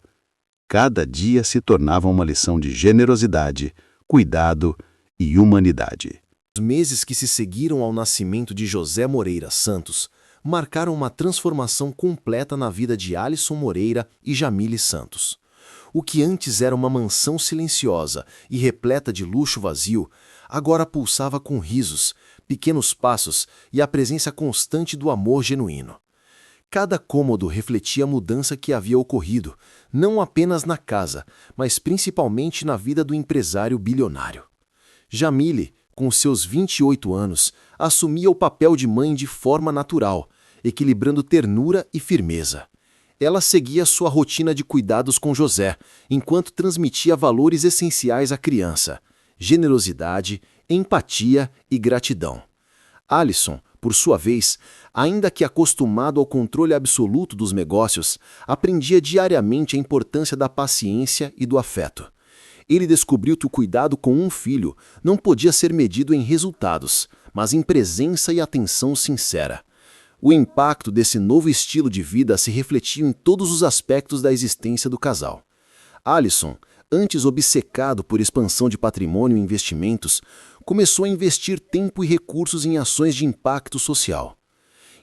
Cada dia se tornava uma lição de generosidade, cuidado e humanidade. Os meses que se seguiram ao nascimento de José Moreira Santos marcaram uma transformação completa na vida de Alison Moreira e Jamile Santos. O que antes era uma mansão silenciosa e repleta de luxo vazio, agora pulsava com risos, pequenos passos e a presença constante do amor genuíno. Cada cômodo refletia a mudança que havia ocorrido, não apenas na casa, mas principalmente na vida do empresário bilionário. Jamile, com seus 28 anos, assumia o papel de mãe de forma natural, equilibrando ternura e firmeza. Ela seguia sua rotina de cuidados com José, enquanto transmitia valores essenciais à criança: generosidade, empatia e gratidão. Alisson, por sua vez, ainda que acostumado ao controle absoluto dos negócios, aprendia diariamente a importância da paciência e do afeto. Ele descobriu que o cuidado com um filho não podia ser medido em resultados, mas em presença e atenção sincera. O impacto desse novo estilo de vida se refletia em todos os aspectos da existência do casal. Alisson, antes obcecado por expansão de patrimônio e investimentos, começou a investir tempo e recursos em ações de impacto social.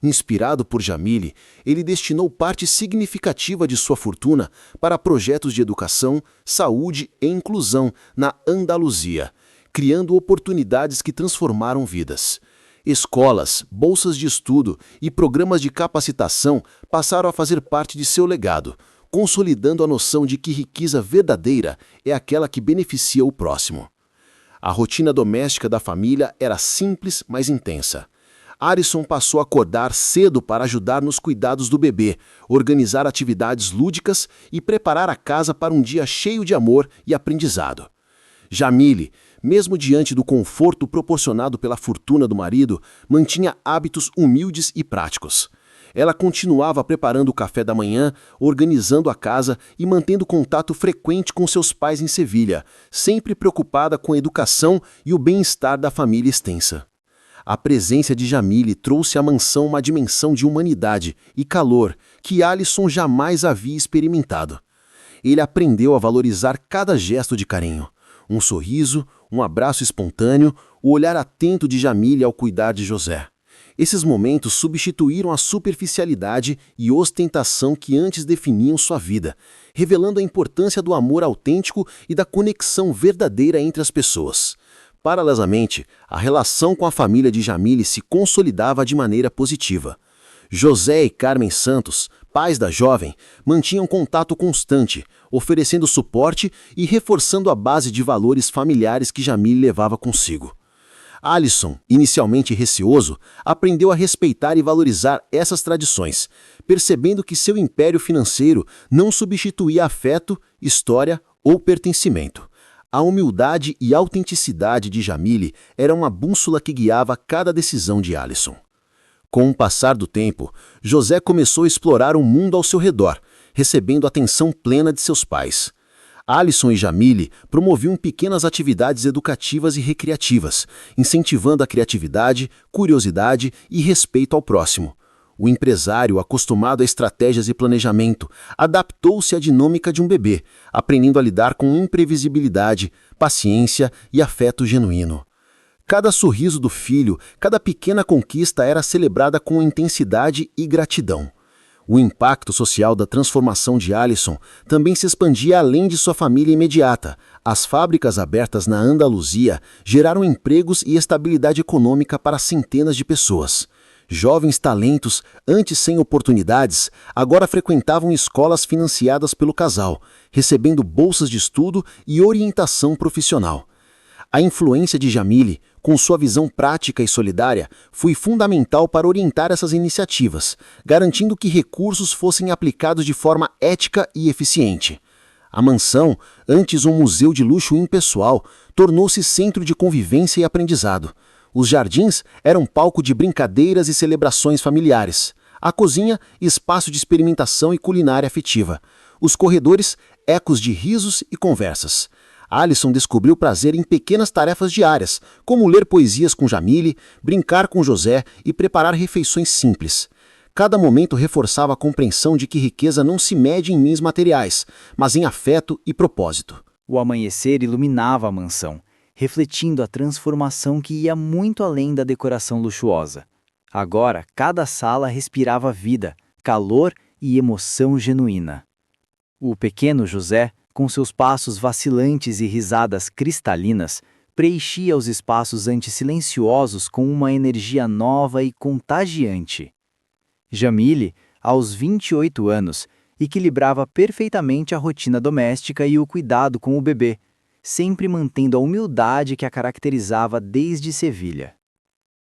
Inspirado por Jamile, ele destinou parte significativa de sua fortuna para projetos de educação, saúde e inclusão na Andaluzia, criando oportunidades que transformaram vidas. Escolas, bolsas de estudo e programas de capacitação passaram a fazer parte de seu legado, consolidando a noção de que riqueza verdadeira é aquela que beneficia o próximo. A rotina doméstica da família era simples, mas intensa. Alisson passou a acordar cedo para ajudar nos cuidados do bebê, organizar atividades lúdicas e preparar a casa para um dia cheio de amor e aprendizado. Jamile, mesmo diante do conforto proporcionado pela fortuna do marido, mantinha hábitos humildes e práticos. Ela continuava preparando o café da manhã, organizando a casa e mantendo contato frequente com seus pais em Sevilha, sempre preocupada com a educação e o bem-estar da família extensa. A presença de Jamile trouxe à mansão uma dimensão de humanidade e calor que Alisson jamais havia experimentado. Ele aprendeu a valorizar cada gesto de carinho. Um sorriso, um abraço espontâneo, o olhar atento de Jamile ao cuidar de José. Esses momentos substituíram a superficialidade e ostentação que antes definiam sua vida, revelando a importância do amor autêntico e da conexão verdadeira entre as pessoas. Paralelamente, a relação com a família de Jamile se consolidava de maneira positiva. José e Carmen Santos, pais da jovem, mantinham contato constante, oferecendo suporte e reforçando a base de valores familiares que Jamile levava consigo. Alisson, inicialmente receoso, aprendeu a respeitar e valorizar essas tradições, percebendo que seu império financeiro não substituía afeto, história ou pertencimento. A humildade e autenticidade de Jamile era uma bússola que guiava cada decisão de Alisson. Com o passar do tempo, José começou a explorar o mundo ao seu redor, recebendo a atenção plena de seus pais. Alisson e Jamile promoviam pequenas atividades educativas e recreativas, incentivando a criatividade, curiosidade e respeito ao próximo. O empresário, acostumado a estratégias e planejamento, adaptou-se à dinâmica de um bebê, aprendendo a lidar com imprevisibilidade, paciência e afeto genuíno. Cada sorriso do filho, cada pequena conquista era celebrada com intensidade e gratidão. O impacto social da transformação de Alisson também se expandia além de sua família imediata. As fábricas abertas na Andaluzia geraram empregos e estabilidade econômica para centenas de pessoas. Jovens talentos, antes sem oportunidades, agora frequentavam escolas financiadas pelo casal, recebendo bolsas de estudo e orientação profissional. A influência de Jamile, com sua visão prática e solidária, foi fundamental para orientar essas iniciativas, garantindo que recursos fossem aplicados de forma ética e eficiente. A mansão, antes um museu de luxo impessoal, tornou-se centro de convivência e aprendizado. Os jardins eram palco de brincadeiras e celebrações familiares. A cozinha, espaço de experimentação e culinária afetiva. Os corredores, ecos de risos e conversas. Alisson descobriu prazer em pequenas tarefas diárias, como ler poesias com Jamile, brincar com José e preparar refeições simples. Cada momento reforçava a compreensão de que riqueza não se mede em bens materiais, mas em afeto e propósito. O amanhecer iluminava a mansão, refletindo a transformação que ia muito além da decoração luxuosa. Agora, cada sala respirava vida, calor e emoção genuína. O pequeno José, com seus passos vacilantes e risadas cristalinas, preenchia os espaços antes silenciosos com uma energia nova e contagiante. Jamile, aos 28 anos, equilibrava perfeitamente a rotina doméstica e o cuidado com o bebê, sempre mantendo a humildade que a caracterizava desde Sevilha.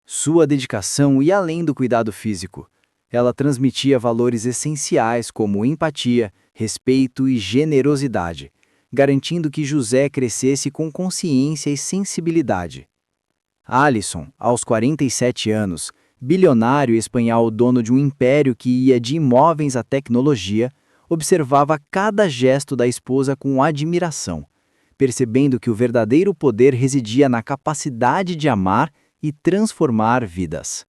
Sua dedicação ia além do cuidado físico. Ela transmitia valores essenciais como empatia, respeito e generosidade, garantindo que José crescesse com consciência e sensibilidade. Alisson, aos 47 anos, bilionário espanhol dono de um império que ia de imóveis à tecnologia, observava cada gesto da esposa com admiração, percebendo que o verdadeiro poder residia na capacidade de amar e transformar vidas.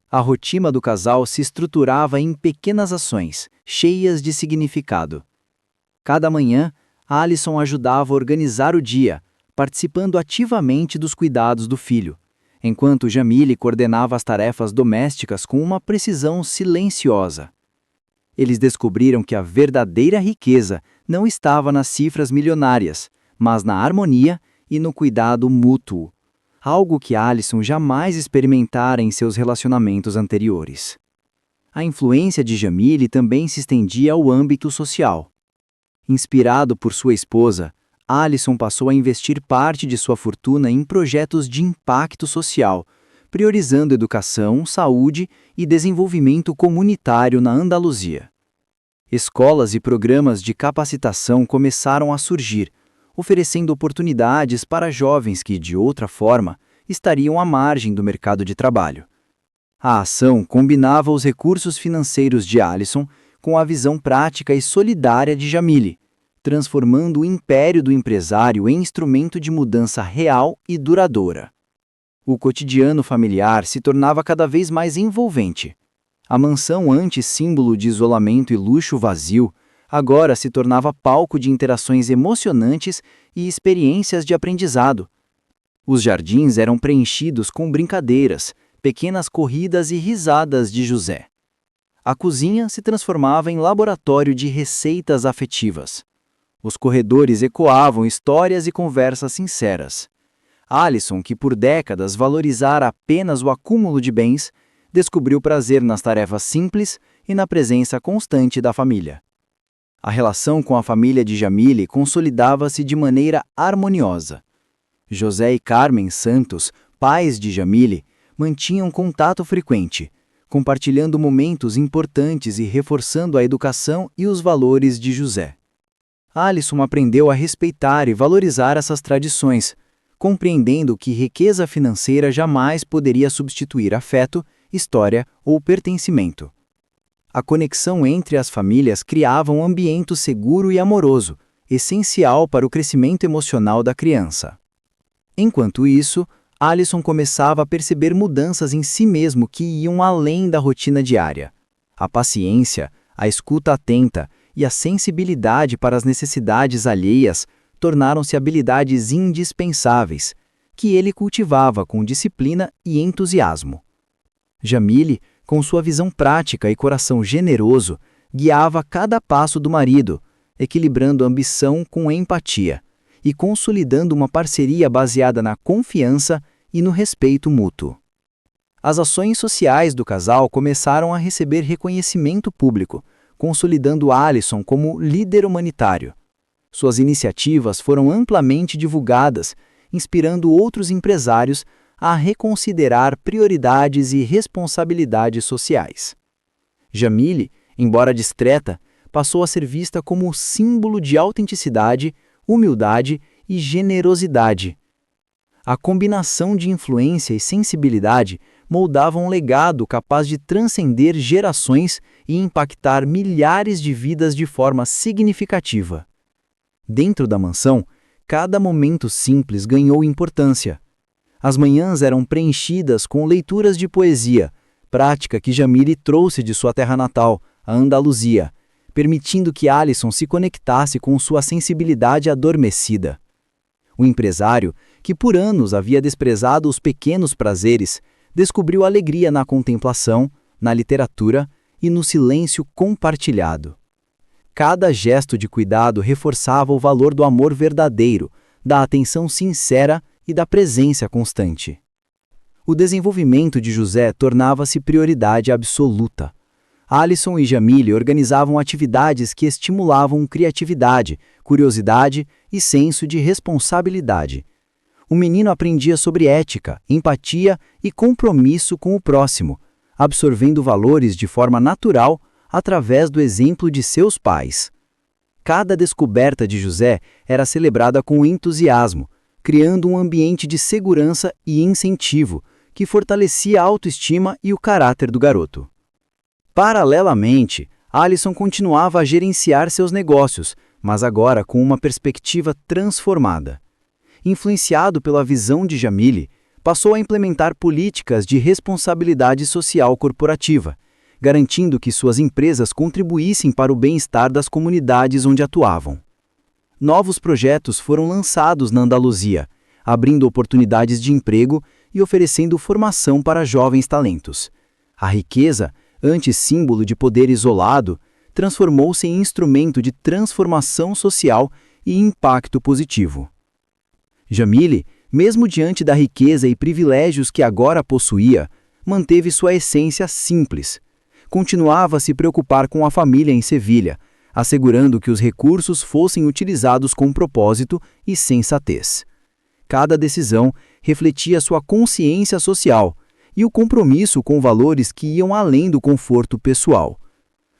A rotina do casal se estruturava em pequenas ações, cheias de significado. Cada manhã, Alisson ajudava a organizar o dia, participando ativamente dos cuidados do filho, enquanto Jamile coordenava as tarefas domésticas com uma precisão silenciosa. Eles descobriram que a verdadeira riqueza não estava nas cifras milionárias, mas na harmonia e no cuidado mútuo, algo que Alisson jamais experimentara em seus relacionamentos anteriores. A influência de Jamile também se estendia ao âmbito social. Inspirado por sua esposa, Alisson passou a investir parte de sua fortuna em projetos de impacto social, priorizando educação, saúde e desenvolvimento comunitário na Andaluzia. Escolas e programas de capacitação começaram a surgir, oferecendo oportunidades para jovens que, de outra forma, estariam à margem do mercado de trabalho. A ação combinava os recursos financeiros de Alisson com a visão prática e solidária de Jamile, transformando o império do empresário em instrumento de mudança real e duradoura. O cotidiano familiar se tornava cada vez mais envolvente. A mansão, antes símbolo de isolamento e luxo vazio, agora se tornava palco de interações emocionantes e experiências de aprendizado. Os jardins eram preenchidos com brincadeiras, pequenas corridas e risadas de José. A cozinha se transformava em laboratório de receitas afetivas. Os corredores ecoavam histórias e conversas sinceras. Alisson, que por décadas valorizara apenas o acúmulo de bens, descobriu prazer nas tarefas simples e na presença constante da família. A relação com a família de Jamile consolidava-se de maneira harmoniosa. José e Carmen Santos, pais de Jamile, mantinham contato frequente, compartilhando momentos importantes e reforçando a educação e os valores de José. Alisson aprendeu a respeitar e valorizar essas tradições, compreendendo que riqueza financeira jamais poderia substituir afeto, história ou pertencimento. A conexão entre as famílias criava um ambiente seguro e amoroso, essencial para o crescimento emocional da criança. Enquanto isso, Alisson começava a perceber mudanças em si mesmo que iam além da rotina diária. A paciência, a escuta atenta e a sensibilidade para as necessidades alheias tornaram-se habilidades indispensáveis, que ele cultivava com disciplina e entusiasmo. Jamile, com sua visão prática e coração generoso, guiava cada passo do marido, equilibrando ambição com empatia e consolidando uma parceria baseada na confiança e no respeito mútuo. As ações sociais do casal começaram a receber reconhecimento público, consolidando Alisson como líder humanitário. Suas iniciativas foram amplamente divulgadas, inspirando outros empresários a reconsiderar prioridades e responsabilidades sociais. Jamile, embora discreta, passou a ser vista como símbolo de autenticidade, humildade e generosidade. A combinação de influência e sensibilidade moldava um legado capaz de transcender gerações e impactar milhares de vidas de forma significativa. Dentro da mansão, cada momento simples ganhou importância. As manhãs eram preenchidas com leituras de poesia, prática que Jamile trouxe de sua terra natal, a Andaluzia, permitindo que Alisson se conectasse com sua sensibilidade adormecida. O empresário, que por anos havia desprezado os pequenos prazeres, descobriu alegria na contemplação, na literatura e no silêncio compartilhado. Cada gesto de cuidado reforçava o valor do amor verdadeiro, da atenção sincera e da presença constante. O desenvolvimento de José tornava-se prioridade absoluta. Alisson e Jamile organizavam atividades que estimulavam criatividade, curiosidade e senso de responsabilidade. O menino aprendia sobre ética, empatia e compromisso com o próximo, absorvendo valores de forma natural através do exemplo de seus pais. Cada descoberta de José era celebrada com entusiasmo, criando um ambiente de segurança e incentivo que fortalecia a autoestima e o caráter do garoto. Paralelamente, Alisson continuava a gerenciar seus negócios, mas agora com uma perspectiva transformada. Influenciado pela visão de Jamile, passou a implementar políticas de responsabilidade social corporativa, garantindo que suas empresas contribuíssem para o bem-estar das comunidades onde atuavam. Novos projetos foram lançados na Andaluzia, abrindo oportunidades de emprego e oferecendo formação para jovens talentos. A riqueza, antes símbolo de poder isolado, transformou-se em instrumento de transformação social e impacto positivo. Jamile, mesmo diante da riqueza e privilégios que agora possuía, manteve sua essência simples. Continuava a se preocupar com a família em Sevilha, assegurando que os recursos fossem utilizados com propósito e sensatez. Cada decisão refletia sua consciência social e o compromisso com valores que iam além do conforto pessoal.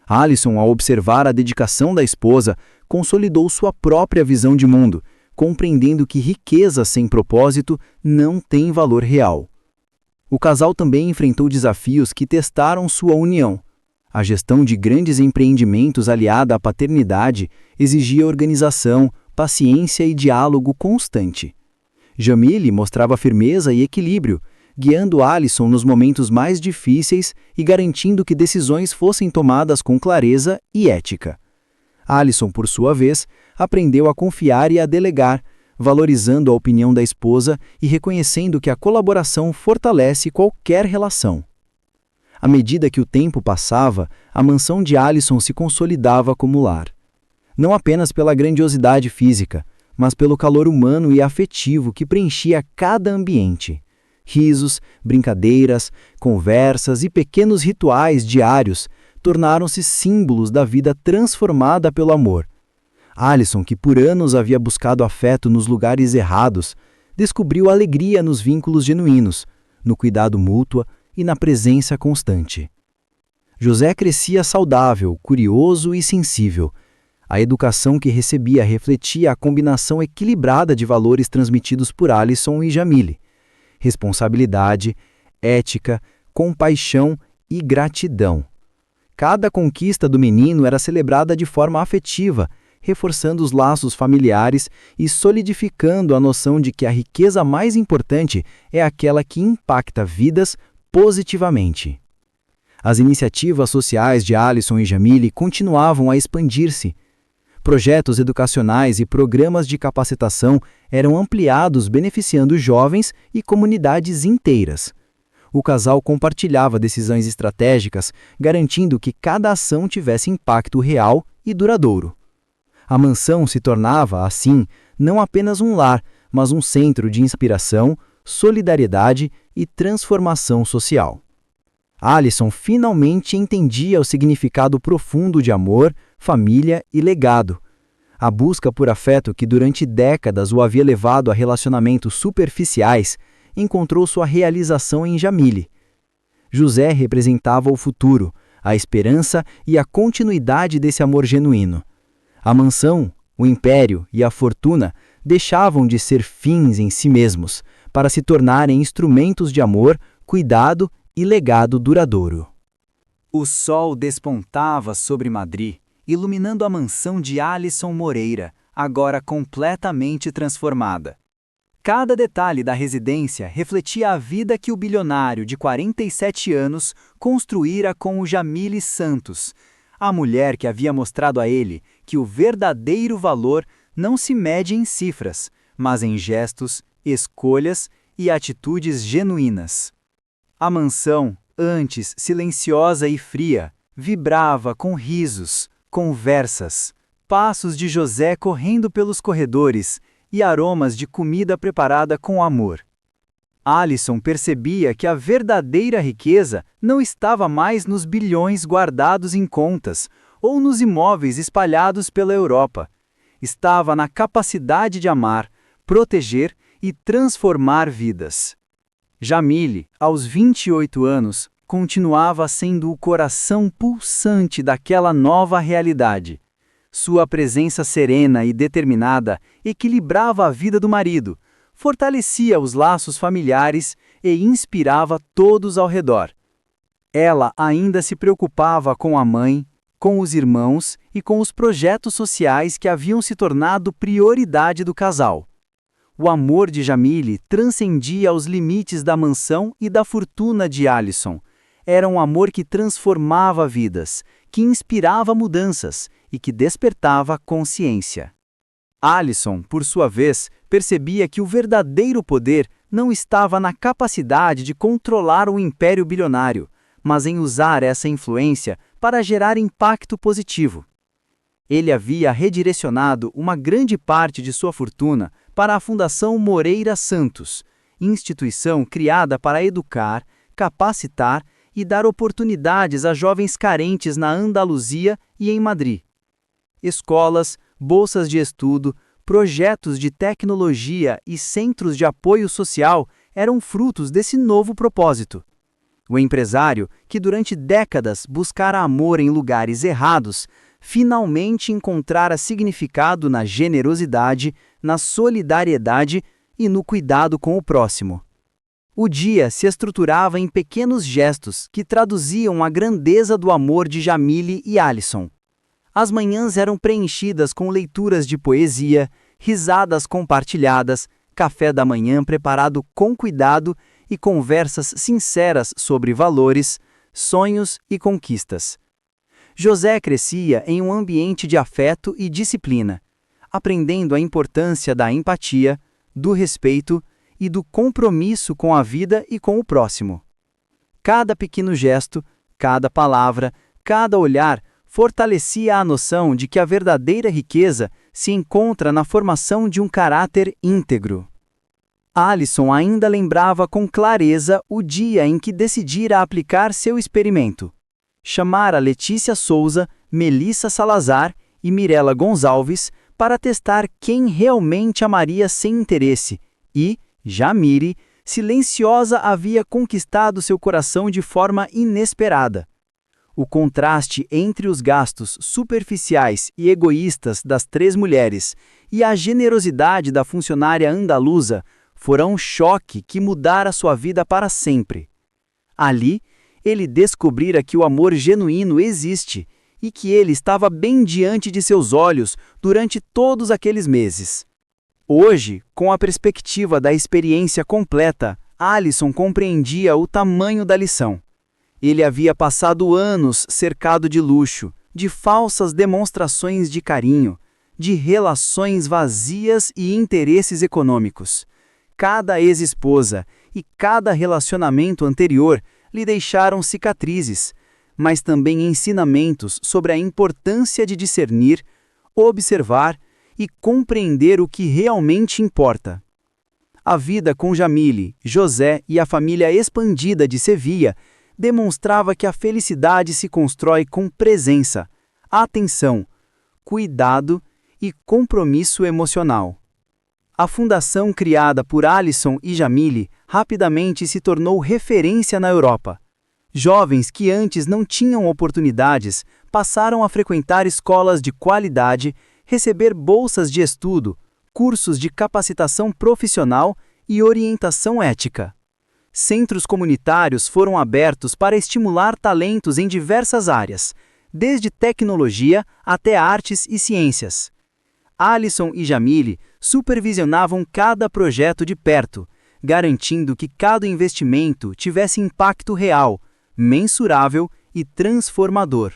Alisson, ao observar a dedicação da esposa, consolidou sua própria visão de mundo, compreendendo que riqueza sem propósito não tem valor real. O casal também enfrentou desafios que testaram sua união. A gestão de grandes empreendimentos aliada à paternidade exigia organização, paciência e diálogo constante. Jamile mostrava firmeza e equilíbrio, guiando Alisson nos momentos mais difíceis e garantindo que decisões fossem tomadas com clareza e ética. Alisson, por sua vez, aprendeu a confiar e a delegar, valorizando a opinião da esposa e reconhecendo que a colaboração fortalece qualquer relação. À medida que o tempo passava, a mansão de Alisson se consolidava como lar. Não apenas pela grandiosidade física, mas pelo calor humano e afetivo que preenchia cada ambiente. Risos, brincadeiras, conversas e pequenos rituais diários tornaram-se símbolos da vida transformada pelo amor. Alisson, que por anos havia buscado afeto nos lugares errados, descobriu alegria nos vínculos genuínos, no cuidado mútuo e na presença constante. José crescia saudável, curioso e sensível. A educação que recebia refletia a combinação equilibrada de valores transmitidos por Alisson e Jamile: responsabilidade, ética, compaixão e gratidão. Cada conquista do menino era celebrada de forma afetiva, reforçando os laços familiares e solidificando a noção de que a riqueza mais importante é aquela que impacta vidas positivamente. As iniciativas sociais de Alisson e Jamile continuavam a expandir-se. Projetos educacionais e programas de capacitação eram ampliados, beneficiando jovens e comunidades inteiras. O casal compartilhava decisões estratégicas, garantindo que cada ação tivesse impacto real e duradouro. A mansão se tornava, assim, não apenas um lar, mas um centro de inspiração, solidariedade e transformação social. Alisson finalmente entendia o significado profundo de amor, família e legado. A busca por afeto que durante décadas o havia levado a relacionamentos superficiais encontrou sua realização em Jamile. José representava o futuro, a esperança e a continuidade desse amor genuíno. A mansão, o império e a fortuna deixavam de ser fins em si mesmos, para se tornarem instrumentos de amor, cuidado e legado duradouro. O sol despontava sobre Madrid, iluminando a mansão de Alisson Moreira, agora completamente transformada. Cada detalhe da residência refletia a vida que o bilionário de 47 anos construíra com o Jamile Santos, a mulher que havia mostrado a ele que o verdadeiro valor não se mede em cifras, mas em gestos, escolhas e atitudes genuínas. A mansão, antes silenciosa e fria, vibrava com risos, conversas, passos de José correndo pelos corredores e aromas de comida preparada com amor. Alisson percebia que a verdadeira riqueza não estava mais nos bilhões guardados em contas ou nos imóveis espalhados pela Europa. Estava na capacidade de amar, proteger e transformar vidas. Jamile, aos 28 anos, continuava sendo o coração pulsante daquela nova realidade. Sua presença serena e determinada equilibrava a vida do marido, fortalecia os laços familiares e inspirava todos ao redor. Ela ainda se preocupava com a mãe, com os irmãos e com os projetos sociais que haviam se tornado prioridade do casal. O amor de Jamile transcendia os limites da mansão e da fortuna de Alisson. Era um amor que transformava vidas, que inspirava mudanças e que despertava consciência. Alisson, por sua vez, percebia que o verdadeiro poder não estava na capacidade de controlar o império bilionário, mas em usar essa influência para gerar impacto positivo. Ele havia redirecionado uma grande parte de sua fortuna para a Fundação Moreira Santos, instituição criada para educar, capacitar e dar oportunidades a jovens carentes na Andaluzia e em Madrid. Escolas, bolsas de estudo, projetos de tecnologia e centros de apoio social eram frutos desse novo propósito. O empresário, que durante décadas buscara amor em lugares errados, finalmente encontrara significado na generosidade, na solidariedade e no cuidado com o próximo. O dia se estruturava em pequenos gestos que traduziam a grandeza do amor de Jamile e Alisson. As manhãs eram preenchidas com leituras de poesia, risadas compartilhadas, café da manhã preparado com cuidado e conversas sinceras sobre valores, sonhos e conquistas. José crescia em um ambiente de afeto e disciplina, aprendendo a importância da empatia, do respeito e do compromisso com a vida e com o próximo. Cada pequeno gesto, cada palavra, cada olhar fortalecia a noção de que a verdadeira riqueza se encontra na formação de um caráter íntegro. Alisson ainda lembrava com clareza o dia em que decidira aplicar seu experimento. Chamara Letícia Souza, Melissa Salazar e Mirela Gonçalves para testar quem realmente amaria sem interesse e, Jamile, silenciosa, havia conquistado seu coração de forma inesperada. O contraste entre os gastos superficiais e egoístas das 3 mulheres e a generosidade da funcionária andaluza fora um choque que mudara sua vida para sempre. Ali, ele descobrira que o amor genuíno existe e que ele estava bem diante de seus olhos durante todos aqueles meses. Hoje, com a perspectiva da experiência completa, Alisson compreendia o tamanho da lição. Ele havia passado anos cercado de luxo, de falsas demonstrações de carinho, de relações vazias e interesses econômicos. Cada ex-esposa e cada relacionamento anterior lhe deixaram cicatrizes, mas também ensinamentos sobre a importância de discernir, observar e compreender o que realmente importa. A vida com Jamile, José e a família expandida de Sevilha demonstrava que a felicidade se constrói com presença, atenção, cuidado e compromisso emocional. A fundação criada por Alisson e Jamile rapidamente se tornou referência na Europa. Jovens que antes não tinham oportunidades passaram a frequentar escolas de qualidade, receber bolsas de estudo, cursos de capacitação profissional e orientação ética. Centros comunitários foram abertos para estimular talentos em diversas áreas, desde tecnologia até artes e ciências. Alisson e Jamile supervisionavam cada projeto de perto, garantindo que cada investimento tivesse impacto real, mensurável e transformador.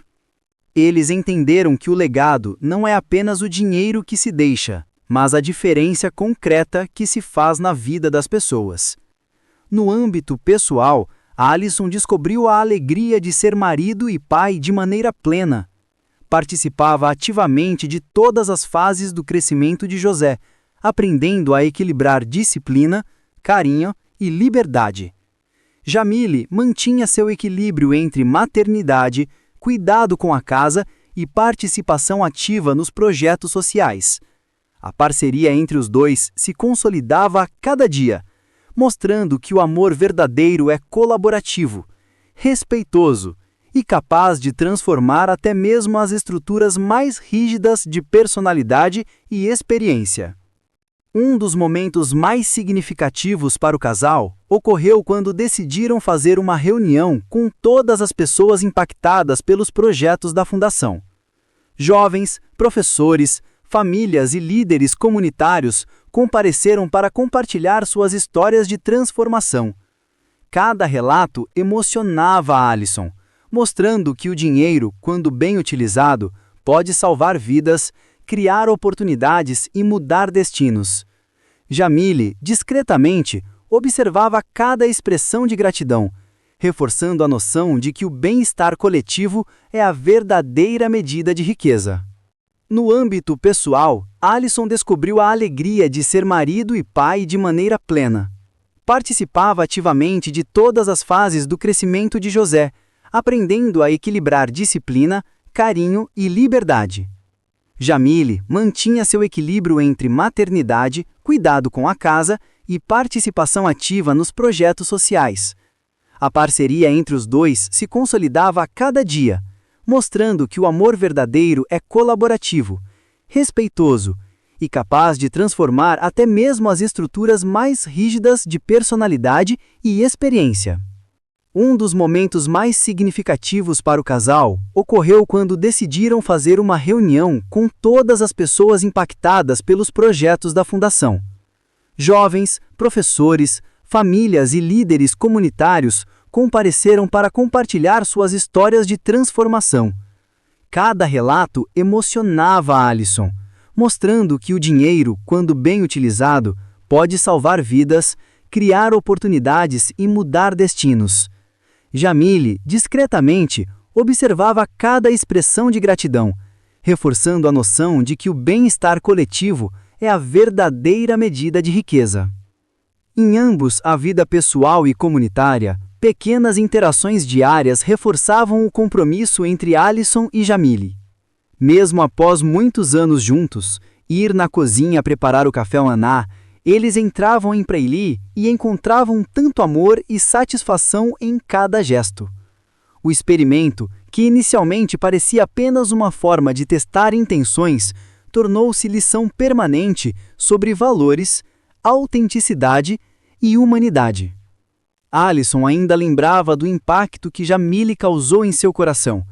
Eles entenderam que o legado não é apenas o dinheiro que se deixa, mas a diferença concreta que se faz na vida das pessoas. No âmbito pessoal, Alisson descobriu a alegria de ser marido e pai de maneira plena. Participava ativamente de todas as fases do crescimento de José, aprendendo a equilibrar disciplina, carinho e liberdade. Jamile mantinha seu equilíbrio entre maternidade, cuidado com a casa e participação ativa nos projetos sociais. A parceria entre os dois se consolidava a cada dia, mostrando que o amor verdadeiro é colaborativo, respeitoso e capaz de transformar até mesmo as estruturas mais rígidas de personalidade e experiência. Um dos momentos mais significativos para o casal ocorreu quando decidiram fazer uma reunião com todas as pessoas impactadas pelos projetos da Fundação. Jovens, professores, famílias e líderes comunitários compareceram para compartilhar suas histórias de transformação. Cada relato emocionava a Alison, mostrando que o dinheiro, quando bem utilizado, pode salvar vidas, criar oportunidades e mudar destinos. Jamile, discretamente, observava cada expressão de gratidão, reforçando a noção de que o bem-estar coletivo é a verdadeira medida de riqueza. No âmbito pessoal, Alison descobriu a alegria de ser marido e pai de maneira plena. Participava ativamente de todas as fases do crescimento de José, aprendendo a equilibrar disciplina, carinho e liberdade. Jamile mantinha seu equilíbrio entre maternidade, cuidado com a casa e participação ativa nos projetos sociais. A parceria entre os dois se consolidava a cada dia, mostrando que o amor verdadeiro é colaborativo, respeitoso e capaz de transformar até mesmo as estruturas mais rígidas de personalidade e experiência. Um dos momentos mais significativos para o casal ocorreu quando decidiram fazer uma reunião com todas as pessoas impactadas pelos projetos da Fundação. Jovens, professores, famílias e líderes comunitários compareceram para compartilhar suas histórias de transformação. Cada relato emocionava a Alison, mostrando que o dinheiro, quando bem utilizado, pode salvar vidas, criar oportunidades e mudar destinos. Jamile, discretamente, observava cada expressão de gratidão, reforçando a noção de que o bem-estar coletivo é a verdadeira medida de riqueza. Em ambos, a vida pessoal e comunitária, pequenas interações diárias reforçavam o compromisso entre Alison e Jamile. Mesmo após muitos anos juntos, ir na cozinha preparar o café maná, eles entravam em Preili e encontravam tanto amor e satisfação em cada gesto. O experimento, que inicialmente parecia apenas uma forma de testar intenções, tornou-se lição permanente sobre valores, autenticidade e humanidade. Alison ainda lembrava do impacto que Jamile causou em seu coração.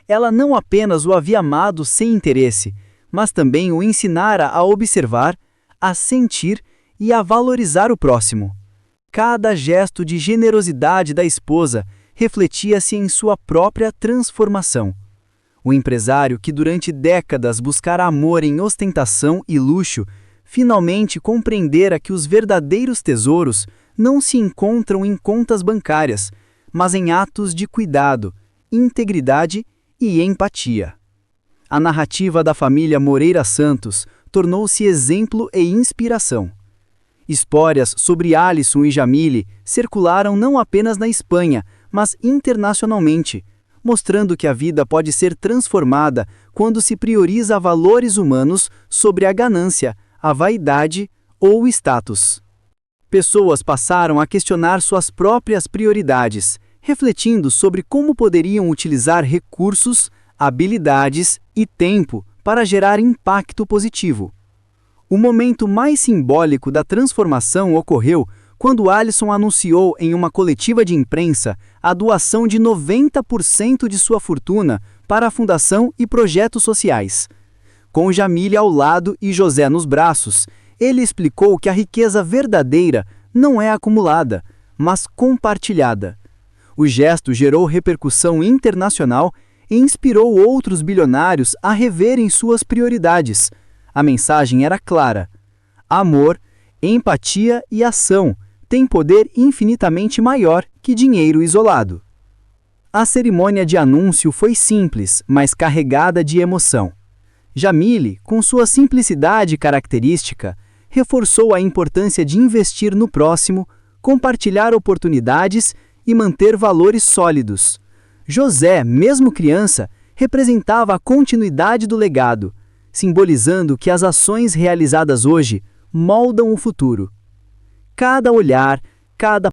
Ela não apenas o havia amado sem interesse, mas também o ensinara a observar, a sentir e a valorizar o próximo. Cada gesto de generosidade da esposa refletia-se em sua própria transformação. O empresário que durante décadas buscara amor em ostentação e luxo, finalmente compreendera que os verdadeiros tesouros não se encontram em contas bancárias, mas em atos de cuidado, integridade e empatia. A narrativa da família Moreira Santos tornou-se exemplo e inspiração. Histórias sobre Alison e Jamile circularam não apenas na Espanha, mas internacionalmente, mostrando que a vida pode ser transformada quando se prioriza valores humanos sobre a ganância, a vaidade ou o status. Pessoas passaram a questionar suas próprias prioridades, refletindo sobre como poderiam utilizar recursos, habilidades e tempo para gerar impacto positivo. O momento mais simbólico da transformação ocorreu quando Alison anunciou em uma coletiva de imprensa a doação de 90% de sua fortuna para a fundação e projetos sociais. Com Jamile ao lado e José nos braços, ele explicou que a riqueza verdadeira não é acumulada, mas compartilhada. O gesto gerou repercussão internacional e inspirou outros bilionários a reverem suas prioridades. A mensagem era clara: amor, empatia e ação têm poder infinitamente maior que dinheiro isolado. A cerimônia de anúncio foi simples, mas carregada de emoção. Jamile, com sua simplicidade característica, reforçou a importância de investir no próximo, compartilhar oportunidades e manter valores sólidos. José, mesmo criança, representava a continuidade do legado, simbolizando que as ações realizadas hoje moldam o futuro. Cada olhar, cada